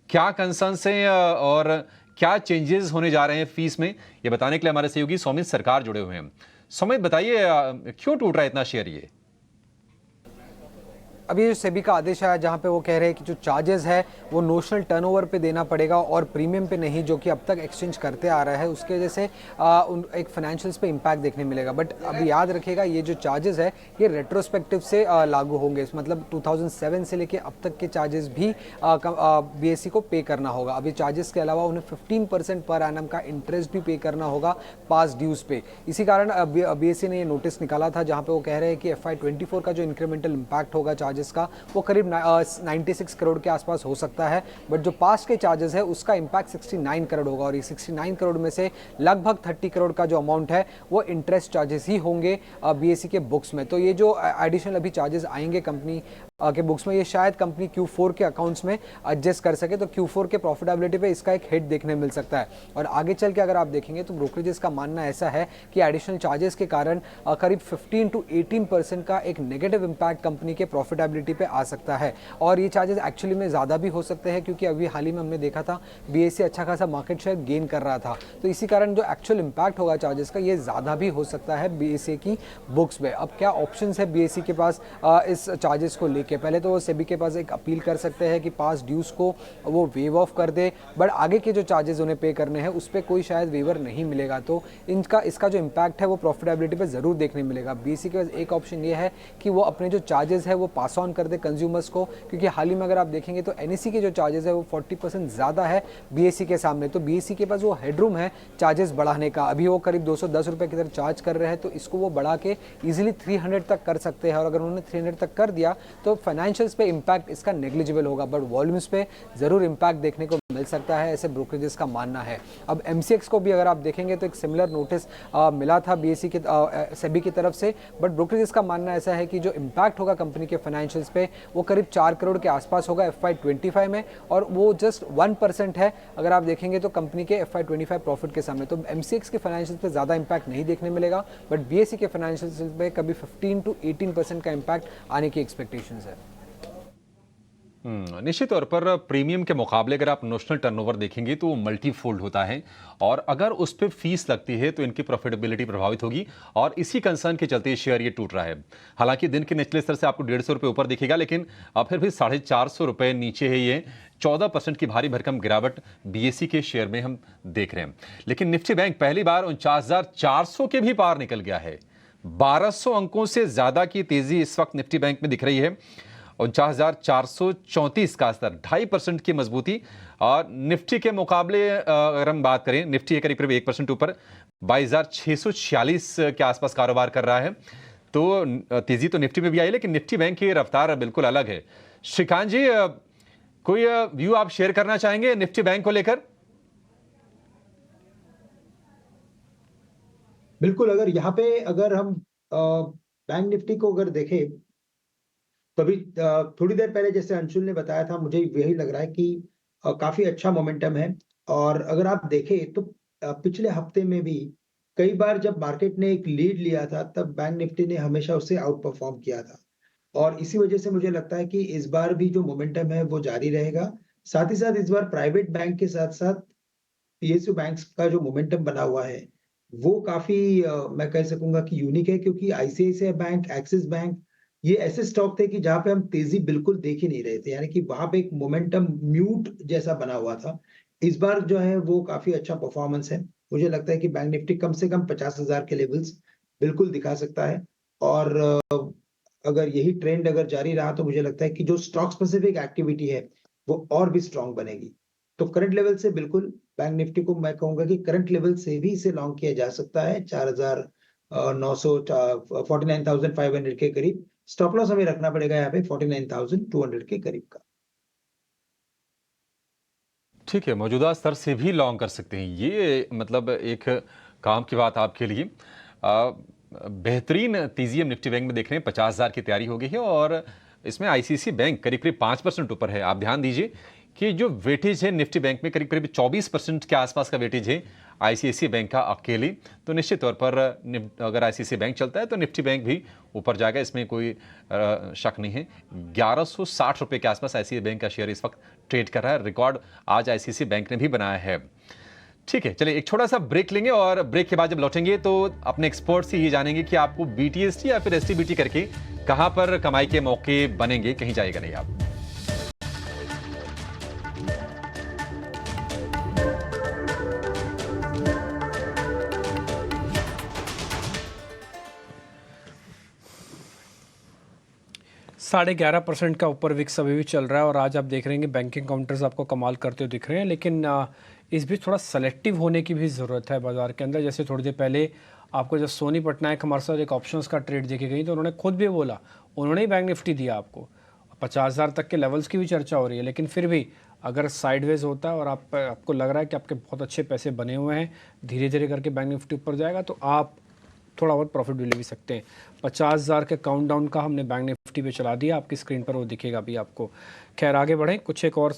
क्या कंसर्न्स हैं और क्या चेंजेस होने जा रहे हैं फीस में, ये बताने के लिए हमारे सहयोगी सौमित सरकार जुड़े हुए हैं। सौमित, बताइए क्यों टूट रहा है इतना शेयर ये?
अभी जो सेबी का आदेश आया जहां पे वो कह रहे हैं कि जो चार्जेस है वो नोशनल टर्नओवर पे देना पड़ेगा और प्रीमियम पे नहीं, जो कि अब तक एक्सचेंज करते आ रहा है, उसके वजह से एक फाइनेंशियल्स पे इम्पैक्ट देखने मिलेगा। बट अभी याद रखिएगा ये जो चार्जेस है ये रेट्रोस्पेक्टिव से लागू होंगे, मतलब 2007 से लेके अब तक के चार्जेस भी बीएसई को पे करना होगा। अभी चार्जेस के अलावा उन्हें 15% पर एनम का इंटरेस्ट भी पे करना होगा पास ड्यूज पे। इसी कारण बीएसई ने ये नोटिस निकाला था जहाँ पे वो कह रहे हैं कि FY24 का जो इंक्रीमेंटल इम्पैक्ट होगा चार्जेस चार्जेस का वो करीब 96 करोड़ के आसपास हो सकता है, बट जो पास्ट के चार्जेस है उसका इम्पैक्ट 69 करोड़ होगा और ये 69 करोड़ में से लगभग 30 करोड़ का जो अमाउंट है वो इंटरेस्ट चार्जेस ही होंगे बीएसई के बुक्स में। तो ये जो एडिशनल अभी चार्जेस आएंगे कंपनी के बुक्स में, ये शायद कंपनी Q4 के अकाउंट्स में एडजस्ट कर सके, तो Q4 के प्रॉफिटेबिलिटी पे इसका एक हिट देखने मिल सकता है। और आगे चल के अगर आप देखेंगे तो ब्रोकरेजेस का मानना ऐसा है कि एडिशनल चार्जेस के कारण करीब 15 to 18% का एक नेगेटिव इम्पैक्ट कंपनी के प्रॉफिटेबिलिटी पे आ सकता है। और ये चार्जेस एक्चुअली में ज़्यादा भी हो सकते हैं, क्योंकि अभी हाल ही में हमने देखा था बीएसई अच्छा खासा मार्केट शेयर गेन कर रहा था, तो इसी कारण जो एक्चुअल इम्पैक्ट होगा चार्जेस का ये ज़्यादा भी हो सकता है बीएसई की बुक्स में। अब क्या ऑप्शंस है बीएसई के पास इस चार्जेस को लेके? पहले तो वो सेबी के पास एक अपील कर सकते हैं कि पास ड्यूज को वो वेव ऑफ कर दे, बट आगे के जो चार्जेस उन्हें पे करने हैं उस पर कोई शायद वेवर नहीं मिलेगा, तो इसका जो इम्पैक्ट है वो प्रॉफिटेबिलिटी पे ज़रूर देखने मिलेगा। बीएसई के पास एक ऑप्शन ये है कि वो अपने जो चार्जेस है वो पास ऑन कर दे कंज्यूमर्स को, क्योंकि हाल ही में अगर आप देखेंगे तो एनएसई के जो चार्जेस है वो 40% ज़्यादा है बीएसई के सामने, तो बीएसई के पास वो हेडरूम है चार्जेस बढ़ाने का। अभी वो करीब 210 रुपये की तरह चार्ज कर रहे हैं, तो इसको वो बढ़ा के ईजिली 300 तक कर सकते हैं, और अगर उन्होंने 300 तक कर दिया तो फाइनेंशियल्स पे इम्पैक्ट इसका नेग्लिजिबल होगा, बट वॉल्यूम्स पे ज़रूर इम्पैक्ट देखने को मिल सकता है, ऐसे ब्रोकरेजेस का मानना है। अब एमसीएक्स को भी अगर आप देखेंगे तो एक सिमिलर नोटिस मिला था बीएसई के सेबी की तरफ से, बट ब्रोकरेजेस का मानना ऐसा है कि जो इम्पैक्ट होगा कंपनी के फाइनेंशियल्स पे वो करीब 4 करोड़ के आसपास होगा FY25 में, और वो जस्ट 1% है अगर आप देखेंगे तो कंपनी के FY25 प्रॉफिट के सामने। तो एमसीएक्स के फाइनेंशियल्स पे ज़्यादा इम्पैक्ट नहीं देखने मिलेगा, बट बीएसई के फाइनेंशियल्स पे कभी 15 to 18% का इम्पैक्ट आने की एक्सपेक्टेशंस है।
निश्चित तौर पर प्रीमियम के मुकाबले अगर आप नोशनल टर्नओवर देखेंगे तो वो मल्टीफोल्ड होता है, और अगर उस पर फीस लगती है तो इनकी प्रॉफिटेबिलिटी प्रभावित होगी, और इसी कंसर्न के चलते शेयर ये टूट रहा है। हालांकि दिन के निचले स्तर से आपको 150 रुपये ऊपर दिखेगा, लेकिन अब फिर भी 450 रुपये नीचे है ये। 14% की भारी भरकम गिरावट बीएसई के शेयर में हम देख रहे हैं। लेकिन निफ्टी बैंक पहली बार 49,400 के भी पार निकल गया है। 1200 अंकों से ज्यादा की तेजी इस वक्त निफ्टी बैंक में दिख रही है। 49,434 का स्तर, 2.5% की मजबूती। और निफ्टी के मुकाबले अगर हम बात करें, निफ्टी करीब करीब 1% ऊपर 22,646 के आसपास कारोबार कर रहा है। तो तेजी तो निफ्टी में भी आई, लेकिन निफ्टी बैंक की रफ्तार बिल्कुल अलग है। श्रीकांत जी, कोई व्यू आप शेयर करना चाहेंगे निफ्टी बैंक को लेकर?
बिल्कुल, अगर हम बैंक निफ्टी को अगर देखें तो अभी थोड़ी देर पहले जैसे अंशुल ने बताया था, मुझे यही लग रहा है कि काफी अच्छा मोमेंटम है। और अगर आप देखें तो पिछले हफ्ते में भी कई बार जब मार्केट ने एक लीड लिया था तब बैंक निफ्टी ने हमेशा उसे आउट परफॉर्म किया था, और इसी वजह से मुझे लगता है कि इस बार भी जो मोमेंटम है वो जारी रहेगा। साथ ही साथ इस बार प्राइवेट बैंक के साथ साथ पीएसयू बैंक्स का जो मोमेंटम बना हुआ है वो काफी मैं कह सकूंगा कि यूनिक है, क्योंकि आईसीआईसीआई बैंक, एक्सिस बैंक, ये ऐसे स्टॉक थे कि जहां पे हम तेजी बिल्कुल देख ही नहीं रहे थे, यानी कि वहां पे एक मोमेंटम म्यूट जैसा बना हुआ था। इस बार जो है वो काफी अच्छा परफॉर्मेंस है। मुझे लगता है कि बैंक निफ्टी कम से कम 50,000 के लेवल्स बिल्कुल दिखा सकता है, और अगर यही ट्रेंड अगर जारी रहा तो मुझे लगता है कि जो स्टॉक स्पेसिफिक एक्टिविटी है वो और भी स्ट्रांग बनेगी। तो करंट लेवल से बिल्कुल बैंक निफ्टी को मैं कहूंगा कि करंट लेवल से भी इसे लॉन्ग किया जा सकता है 4,900 49,500 के करीब। स्टॉप लॉस हमें रखना पड़ेगा यहाँ पे 49,200 के करीब का।
ठीक है, मौजूदा स्तर से भी लॉन्ग कर सकते हैं, ये मतलब एक काम की बात आपके लिए। बेहतरीन तेजी हम निफ्टी बैंक में देख रहे हैं, 50,000 की तैयारी हो गई है, और इसमें आईसीआईसीआई बैंक करीब करीब 5% ऊपर है। आप ध्यान दीजिए कि जो वेटेज है निफ्टी बैंक में करीब करीब 24% के आसपास का वेटेज है आईसीआईसीआई बैंक का अकेली। तो निश्चित तौर पर अगर आईसीआईसीआई बैंक चलता है तो निफ्टी बैंक भी ऊपर जाएगा, इसमें कोई शक नहीं है। 1160 रुपये के आसपास आईसीआईसीआई बैंक का शेयर इस वक्त ट्रेड कर रहा है। रिकॉर्ड आज आईसीआईसीआई बैंक ने भी बनाया है। ठीक है, चलिए एक छोटा सा ब्रेक लेंगे, और ब्रेक के बाद जब लौटेंगे तो अपने एक्सपर्ट से ये जानेंगे कि आपको बीटीएसटी या फिर एसटीबीटी करके कहां पर कमाई के मौके बनेंगे। कहीं जाएगा नहीं आप।
साढ़े 11% का ऊपर विक्स अभी भी चल रहा है, और आज आप देख रहे हैं कि बैंकिंग काउंटर्स आपको कमाल करते हुए दिख रहे हैं, लेकिन इस बीच थोड़ा सेलेक्टिव होने की भी ज़रूरत है बाजार के अंदर। जैसे थोड़ी देर पहले आपको जब सोनी पटनायक हमारे साथ एक ऑप्शंस का ट्रेड देके गई तो उन्होंने खुद भी बोला, उन्होंने ही बैंक निफ्टी दिया आपको, 50,000 तक के लेवल्स की भी चर्चा हो रही है, लेकिन फिर भी अगर साइडवेज होता है और आपको लग रहा है कि आपके बहुत अच्छे पैसे बने हुए हैं, धीरे धीरे करके बैंक निफ्टी ऊपर जाएगा, तो आप थोड़ा बहुत प्रॉफिट भी ले भी सकते हैं। 50,000 के काउंटडाउन का हमने बैंक निफ्टी पे चला दिया, आपकी स्क्रीन पर वो दिखेगा अभी आपको। खैर आगे बढ़ें, कुछ एक और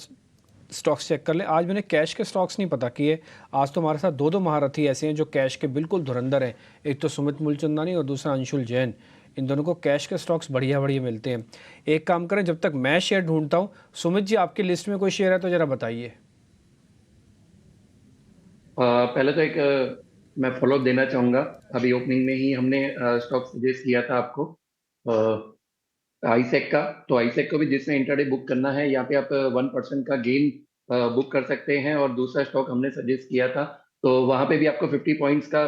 स्टॉक्स चेक कर ले। आज मैंने कैश के स्टॉक्स नहीं पता किए। आज तो हमारे साथ दो महारथी ऐसे हैं जो कैश के बिल्कुल धुरंधर हैं। एक तो सुमित मूलचंदानी और दूसरा अंशुल जैन। इन दोनों को कैश के स्टॉक्स बढ़िया बढ़िया मिलते हैं। एक काम करें, जब तक मैं शेयर ढूंढता हूँ, सुमित जी आपकी लिस्ट में कोई शेयर है तो जरा बताइए।
पहले तो मैं फॉलोअप देना चाहूंगा। अभी ओपनिंग में ही हमने स्टॉक सजेस्ट किया था आपको आईसेक का, तो आईसेक को भी जिसने इंट्राडे बुक करना है, यहाँ पे आप 1% का गेन बुक कर सकते हैं। और दूसरा स्टॉक हमने सजेस्ट किया था, तो वहां पे भी आपको 50 पॉइंट्स का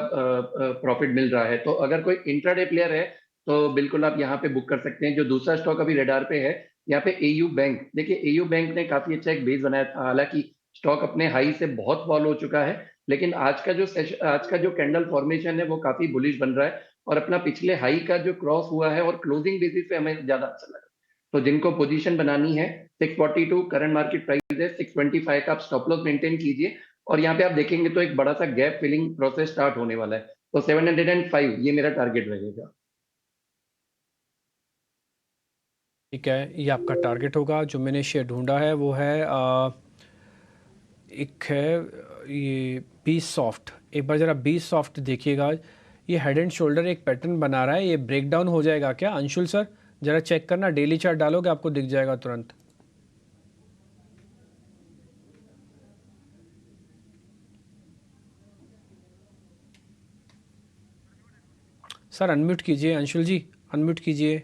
प्रॉफिट मिल रहा है। तो अगर कोई इंट्राडे प्लेयर है तो बिल्कुल आप यहाँ पे बुक कर सकते हैं। जो दूसरा स्टॉक अभी रेडार पे है, यहाँ पे एयू बैंक। देखिए एयू बैंक ने काफी अच्छा एक बेस बनाया था, हालांकि स्टॉक अपने हाई से बहुत फॉल हो चुका है, लेकिन आज का जो कैंडल फॉर्मेशन है वो काफी बुलिश बन रहा है और अपना पिछले हाई का जो क्रॉस हुआ है और क्लोजिंग बेसिस पे हमें ज्यादा अच्छा लगा। तो जिनको पोजीशन बनानी है 642 करंट मार्केट प्राइस है, 625 का आप स्टॉप लॉस मेंटेन कीजिए। और यहाँ पे आप देखेंगे तो एक बड़ा सा गैप फिलिंग प्रोसेस स्टार्ट होने वाला है, तो 705 ये मेरा टारगेट रहेगा।
ठीक है, ये आपका टारगेट होगा। जो मैंने शेयर ढूंढा है वो है एक है ये बी सॉफ्ट। एक बार ज़रा बी सॉफ्ट देखिएगा, ये हेड एंड शोल्डर एक पैटर्न बना रहा है। ये ब्रेक डाउन हो जाएगा क्या अंशुल सर? ज़रा चेक करना, डेली चार्ट डालोगे आपको दिख जाएगा तुरंत। सर अनम्यूट कीजिए, अंशुल जी अनम्यूट कीजिए।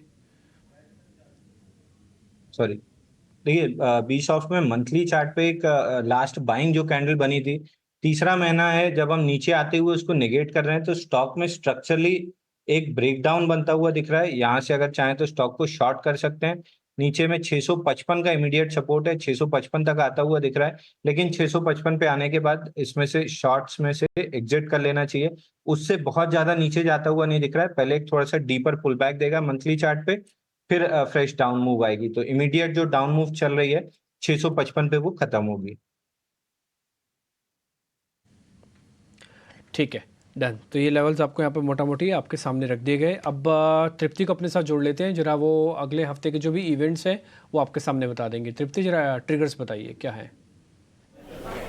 सॉरी, देखिए बी सॉफ्ट में मंथली चार्ट पे एक लास्ट बाइंग जो कैंडल बनी थी, तीसरा महीना है जब हम नीचे आते हुए उसको नेगेट कर रहे हैं, तो स्टॉक में स्ट्रक्चरली एक ब्रेकडाउन बनता हुआ दिख रहा है। यहाँ से अगर चाहें तो स्टॉक को शॉर्ट कर सकते हैं। नीचे में 655 का इमीडिएट सपोर्ट है, 655 तक आता हुआ दिख रहा है, लेकिन 655 पे आने के बाद इसमें से शॉर्ट्स में से एग्जिट कर लेना चाहिए। उससे बहुत ज्यादा नीचे जाता हुआ नहीं दिख रहा है। पहले एक थोड़ा सा डीपर पुल बैक देगा मंथली चार्ट पे, फिर फ्रेश डाउन मूव आएगी। तो इमीडिएट जो डाउन मूव चल रही है 655 पे वो खत्म होगी।
ठीक है, डन। तो ये लेवल्स आपको यहाँ पे मोटा मोटी आपके सामने रख दिए गए। अब तृप्ति को अपने साथ जोड़ लेते हैं जरा। वो अगले हफ्ते के जो भी इवेंट्स हैं वो आपके सामने बता देंगे। तृप्ति जरा ट्रिगर्स बताइए क्या है।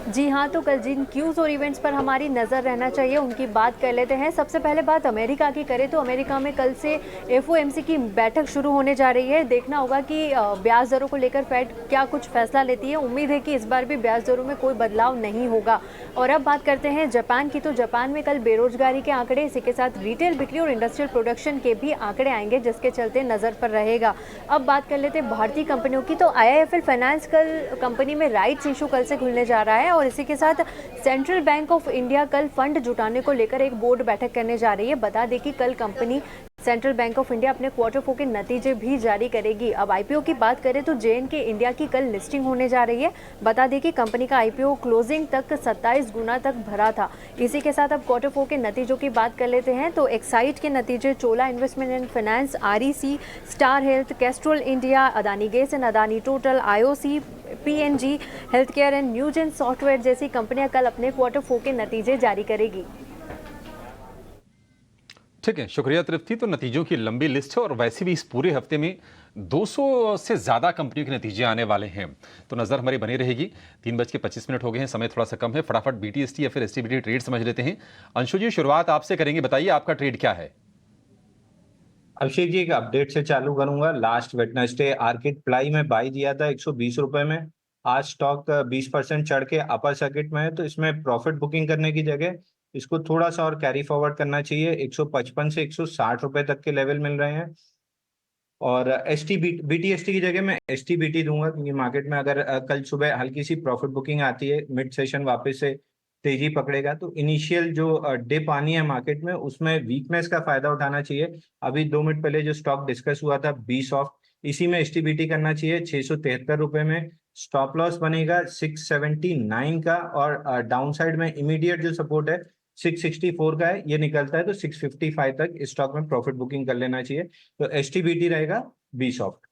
जी हाँ, तो कल जिन क्यूज़ और इवेंट्स पर हमारी नज़र रहना चाहिए उनकी बात कर लेते हैं। सबसे पहले बात अमेरिका की करें तो अमेरिका में कल से FOMC की बैठक शुरू होने जा रही है। देखना होगा कि ब्याज दरों को लेकर फेड क्या कुछ फैसला लेती है। उम्मीद है कि इस बार भी ब्याज दरों में कोई बदलाव नहीं होगा। और अब बात करते हैं जापान की, तो जापान में कल बेरोजगारी के आंकड़े, इसी के साथ रिटेल बिक्री और इंडस्ट्रियल प्रोडक्शन के भी आंकड़े आएंगे, जिसके चलते नज़र पर रहेगा। अब बात कर लेते हैं भारतीय कंपनियों की, तो IIFL फाइनेंस कल कंपनी में राइट्स इशू कल से खुलने जा रहा है। और इसी के साथ सेंट्रल बैंक ऑफ इंडिया कल फंड जुटाने को लेकर एक बोर्ड बैठक करने जा रही है। बता दें कि कल company central bank of India अपने क्वार्टर 4 के नतीजे भी जारी करेगी। अब IPO की बात करें तो JNK इंडिया की कल लिस्टिंग होने जा रही है। बता दें कि कंपनी का IPO क्लोजिंग तक 27 गुना तक भरा था। इसी के साथ अब क्वार्टर 4 के नतीजों की बात कर लेते हैं, तो एक्साइट के नतीजे Chola investment and finance, REC, Star Health, Castrol India, Adani gas and Adani Total, IOC, PNG health care and Newgen software जैसी कंपनियां कल अपने क्वार्टर 4 के नतीजे जारी करेगी।
ठीक है, शुक्रिया तृप्ति। तो नतीजों की लंबी लिस्ट है और वैसे भी इस पूरे हफ्ते में 200 से ज़्यादा कंपनियों के नतीजे आने वाले हैं, तो नज़र हमारी बनी रहेगी। 3:25 हो गए हैं, समय थोड़ा सा कम है। फटाफट BTST या फिर STBT ट्रेड समझ लेते हैं। अंशु जी शुरुआत आपसे करेंगे, बताइए आपका ट्रेड क्या है।
अभिषेक जी, एक अपडेट से चालू करूंगा। लास्ट वेडनेसडे आर्किड प्लाई में बाई दिया था 120 रुपए में। आज स्टॉक 20% चढ़ के अपर सर्किट में है, तो इसमें प्रॉफिट बुकिंग करने की जगह इसको थोड़ा सा और कैरी फॉरवर्ड करना चाहिए। 155 से 160 रुपए तक के लेवल मिल रहे हैं। और BTST की जगह मैं STBT दूंगा, क्योंकि मार्केट में अगर कल सुबह हल्की सी प्रॉफिट बुकिंग आती है, मिड सेशन वापस से तेजी पकड़ेगा, तो इनिशियल जो डिप आनी है मार्केट में उसमें वीकनेस का फायदा उठाना चाहिए। अभी 2 मिनट पहले जो स्टॉक डिस्कस हुआ था बी सॉफ्ट, इसी में STBT करना चाहिए। 673 रुपए में स्टॉप लॉस बनेगा 679 का, और डाउन साइड में इमीडिएट जो सपोर्ट है 664 का है। ये निकलता है तो 655 तक इस स्टॉक में प्रॉफिट बुकिंग कर लेना चाहिए। तो STBT रहेगा बी सॉफ्ट।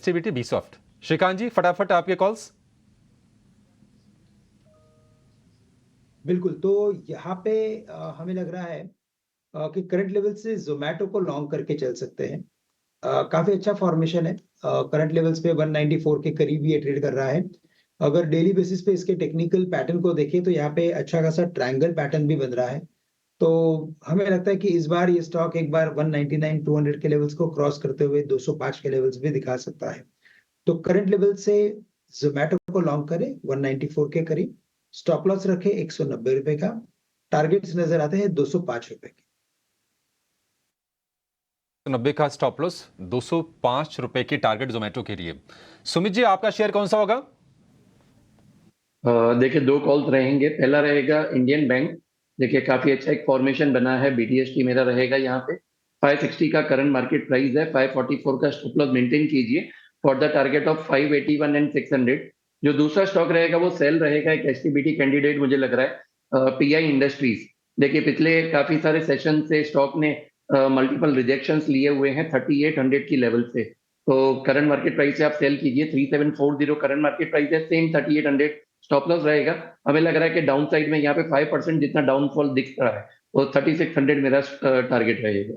एचटीबीटी, बीसॉफ्ट। श्रीकांत जी, फटाफट आपके कॉल्स।
बिल्कुल, तो यहाँ पे हमें लग रहा है कि करंट लेवल से ज़ोमैटो को लॉन्ग करके चल सकते हैं। काफ़ी अच्छा फॉर्मेशन है। करंट लेवल्स पे 194 के करीब ये ट्रेड कर रहा है। अगर डेली बेसिस पे इसके टेक्निकल पैटर्न को देखें तो यहाँ पे अच्छा खासा ट्रायंगल पैटर्न भी बन रहा है। तो हमें लगता है कि इस बार ये स्टॉक एक बार 199 200 के लेवल्स को क्रॉस करते हुए 205 के लेवल्स भी दिखा सकता है। तो करंट लेवल से ज़ोमैटो को लॉन्ग करें 194 के करीब, स्टॉप लॉस रखें 190 रुपए का, टारगेट्स नजर आते हैं 205 रुपए के।
90 का स्टॉप लॉस, 205 रुपए की टारगेट जोमेटो के लिए। सुमित जी, आपका शेयर कौन सा होगा?
देखिए, दो कॉल्स रहेंगे। पहला रहेगा इंडियन बैंक। देखिए, काफी अच्छा एक फॉर्मेशन बना है। बीटीएसटी मेरा रहेगा यहाँ पे। 560 का करंट मार्केट प्राइस है। 544 का स्टॉप लॉस मेंटेन कीजिए for the target of 581 and 600। जो दूसरा स्टॉक रहेगा वो सेल रहेगा, एक एचटीबीटी कैंडिडेट मुझे लग रहा है, पीआई इंडस्ट्रीज। देखिए, पिछले काफी सारे सेशन से स्टॉक ने मल्टीपल रिजेक्शंस लिए हुए हैं 3800 की लेवल से। तो करंट मार्केट प्राइस से आप सेल कीजिए। 3740 करंट मार्केट प्राइस है, सेम 3800 स्टॉप लॉस रहेगा। हमें लग रहा है कि डाउन साइड में यहाँ पे 5% जितना डाउनफॉल दिख रहा है, वो 3600 मेरा टारगेट रहेगा।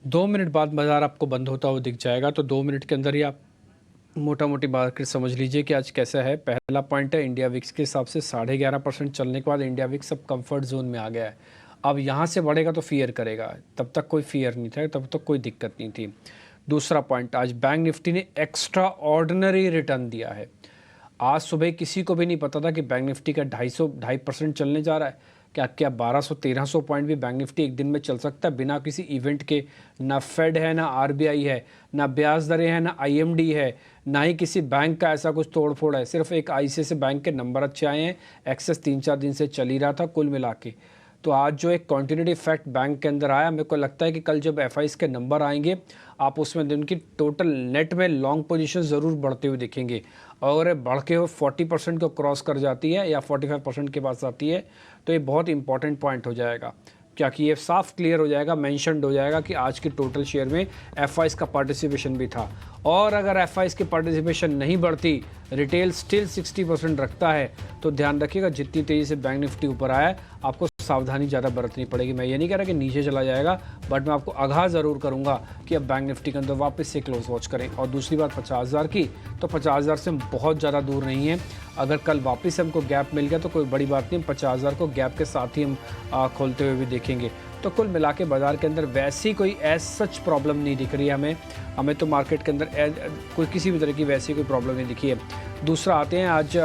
2 मिनट बाद बाजार आपको बंद होता हुआ दिख जाएगा, तो 2 मिनट के अंदर ही आप मोटा मोटी मार्केट समझ लीजिए कि आज कैसा है। पहला पॉइंट है, इंडिया विक्स के हिसाब से 11.5% चलने के बाद इंडिया विक्स अब कंफर्ट जोन में आ गया है। अब यहाँ से बढ़ेगा तो फियर करेगा, तब तक कोई फियर नहीं था, तब तक कोई दिक्कत नहीं थी। दूसरा पॉइंट, आज बैंक निफ्टी ने एक्स्ट्रा ऑर्डिनरी रिटर्न दिया है। आज सुबह किसी को भी नहीं पता था कि बैंक निफ्टी का 2.5% चलने जा रहा है। क्या 1200-1300 पॉइंट भी बैंक निफ्टी एक दिन में चल सकता है बिना किसी इवेंट के? ना फेड है, ना आरबीआई है, ना ब्याज दरें हैं, ना आईएमडी है, ना ही किसी बैंक का ऐसा कुछ तोड़फोड़ है। सिर्फ एक आईसीआईसीआई बैंक के नंबर अच्छे आए हैं, एक्सेस 3-4 दिन से चल ही रहा था कुल मिला के। तो आज जो एक क्वांटिटेटिव इफेक्ट बैंक के अंदर आया, मेरे को लगता है कि कल जब एफआईज के नंबर आएंगे, आप उसमें उनकी टोटल नेट में लॉन्ग पोजीशन ज़रूर बढ़ते हुए दिखेंगे। और बढ़ के वो 40% को क्रॉस कर जाती है या 45% के पास आती है, तो ये बहुत इंपॉर्टेंट पॉइंट हो जाएगा। क्या कि ये साफ क्लियर हो जाएगा, मेंशन्ड हो जाएगा कि आज की टोटल शेयर में एफआईज का पार्टिसिपेशन भी था। और अगर एफआईज की पार्टिसिपेशन नहीं बढ़ती, रिटेल स्टिल 60% रखता है, तो ध्यान रखिएगा जितनी तेज़ी से बैंक निफ्टी ऊपर आया है, आपको सावधानी ज़्यादा बरतनी पड़ेगी। मैं ये नहीं कह रहा कि नीचे चला जाएगा, बट मैं आपको आगाह ज़रूर करूंगा कि अब बैंक निफ्टी के अंदर वापस से क्लोज वॉच करें। और दूसरी बात 50,000 की, तो 50,000 से हम बहुत ज़्यादा दूर नहीं है। अगर कल वापस हमको गैप मिल गया तो कोई बड़ी बात नहीं, 50,000 को गैप के साथ ही हम खोलते हुए भी देखेंगे। तो कुल मिला के बाजार के अंदर वैसी कोई एज सच प्रॉब्लम नहीं दिख रही है हमें तो मार्केट के अंदर कोई किसी भी तरह की वैसी कोई प्रॉब्लम नहीं दिखी है। दूसरा आते हैं आज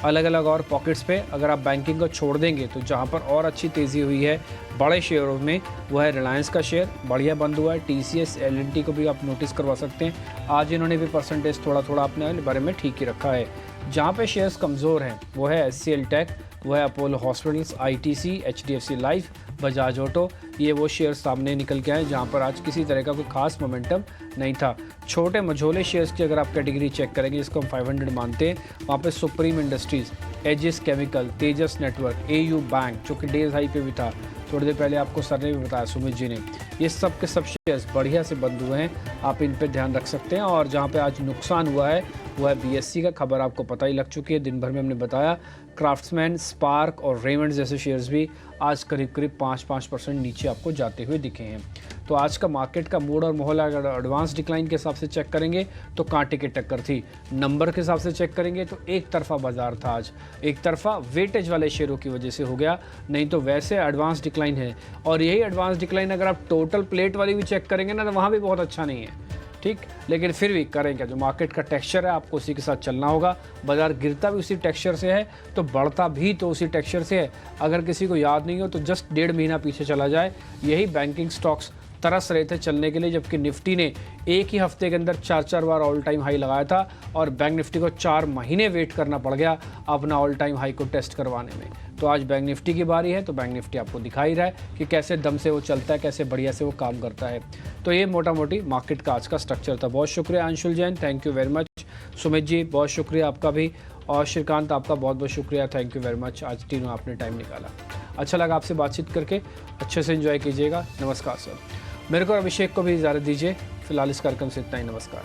अलग अलग और पॉकेट्स पे। अगर आप बैंकिंग को छोड़ देंगे तो जहाँ पर और अच्छी तेज़ी हुई है बड़े शेयरों में, वो है रिलायंस का शेयर बढ़िया बंद हुआ है। टीसीएस एल&टी को भी आप नोटिस करवा सकते हैं, आज इन्होंने भी परसेंटेज थोड़ा थोड़ा अपने बारे में ठीक ही रखा है। जहाँ पे शेयर्स कमज़ोर हैं वो है एचसीएल टेक, वो है Apollo hospitals, ITC, HDFC life, Bajaj auto. ये वो शेयर सामने निकल के आए जहाँ पर आज किसी तरह का कोई खास मोमेंटम नहीं था। छोटे मझोले शेयर्स की अगर आप कैटेगरी चेक करेंगे, जिसको हम 500 मानते हैं, वहाँ पे सुप्रीम इंडस्ट्रीज़, एजिस केमिकल, तेजस नेटवर्क, एयू बैंक जो कि डेज हाई पे भी था, थोड़ी देर पहले आपको सर ने भी बताया, सुमित जी ने, ये सब के सब शेयर्स बढ़िया से बंद हुए हैं। आप इन पे ध्यान रख सकते हैं। और जहाँ पे आज नुकसान हुआ है वो है बीएससी का, खबर आपको पता ही लग चुकी है, दिन भर में हमने बताया। क्राफ्ट्समैन, स्पार्क और रेमंड जैसे शेयर्स भी आज करीब करीब 5% नीचे आपको जाते हुए दिखे हैं। तो आज का मार्केट का मूड और माहौल अगर एडवांस डिक्लाइन के हिसाब से चेक करेंगे तो कांटे की टक्कर थी। नंबर के हिसाब से चेक करेंगे तो एक तरफा बाजार था आज, एक तरफा वेटेज वाले शेयरों की वजह से हो गया, नहीं तो वैसे एडवांस डिक्लाइन है। और यही एडवांस डिक्लाइन अगर आप टोटल प्लेट वाली भी चेक करेंगे ना, तो वहाँ भी बहुत अच्छा नहीं है, ठीक। लेकिन फिर भी करें क्या, जो मार्केट का टेक्सचर है आपको उसी के साथ चलना होगा। बाजार गिरता भी उसी टेक्सचर से है तो बढ़ता भी तो उसी टेक्सचर से है। अगर किसी को याद नहीं हो तो जस्ट 1.5 महीना पीछे चला जाए, यही बैंकिंग स्टॉक्स तरस रहे थे चलने के लिए, जबकि निफ्टी ने एक ही हफ्ते के अंदर 4 बार ऑल टाइम हाई लगाया था और बैंक निफ्टी को 4 महीने वेट करना पड़ गया अपना ऑल टाइम हाई को टेस्ट करवाने में। तो आज बैंक निफ्टी की बारी है, तो बैंक निफ्टी आपको दिखा ही रहा है कि कैसे दम से वो चलता है, कैसे बढ़िया से वो काम करता है। तो ये मोटा मोटी मार्केट का आज का स्ट्रक्चर था। बहुत शुक्रिया Anshul Jain, thank you very much. Sumit ji बहुत शुक्रिया आपका भी, और श्रीकांत आपका बहुत बहुत शुक्रिया, थैंक यू वेरी मच। आज तीनों आपने टाइम निकाला, अच्छा लगा आपसे बातचीत करके। अच्छे से एंजॉय कीजिएगा, नमस्कार सर। मेरे को और अभिषेक को भी इजाज़त दीजिए। फिलहाल इस कार्यक्रम से इतना ही। नमस्कार।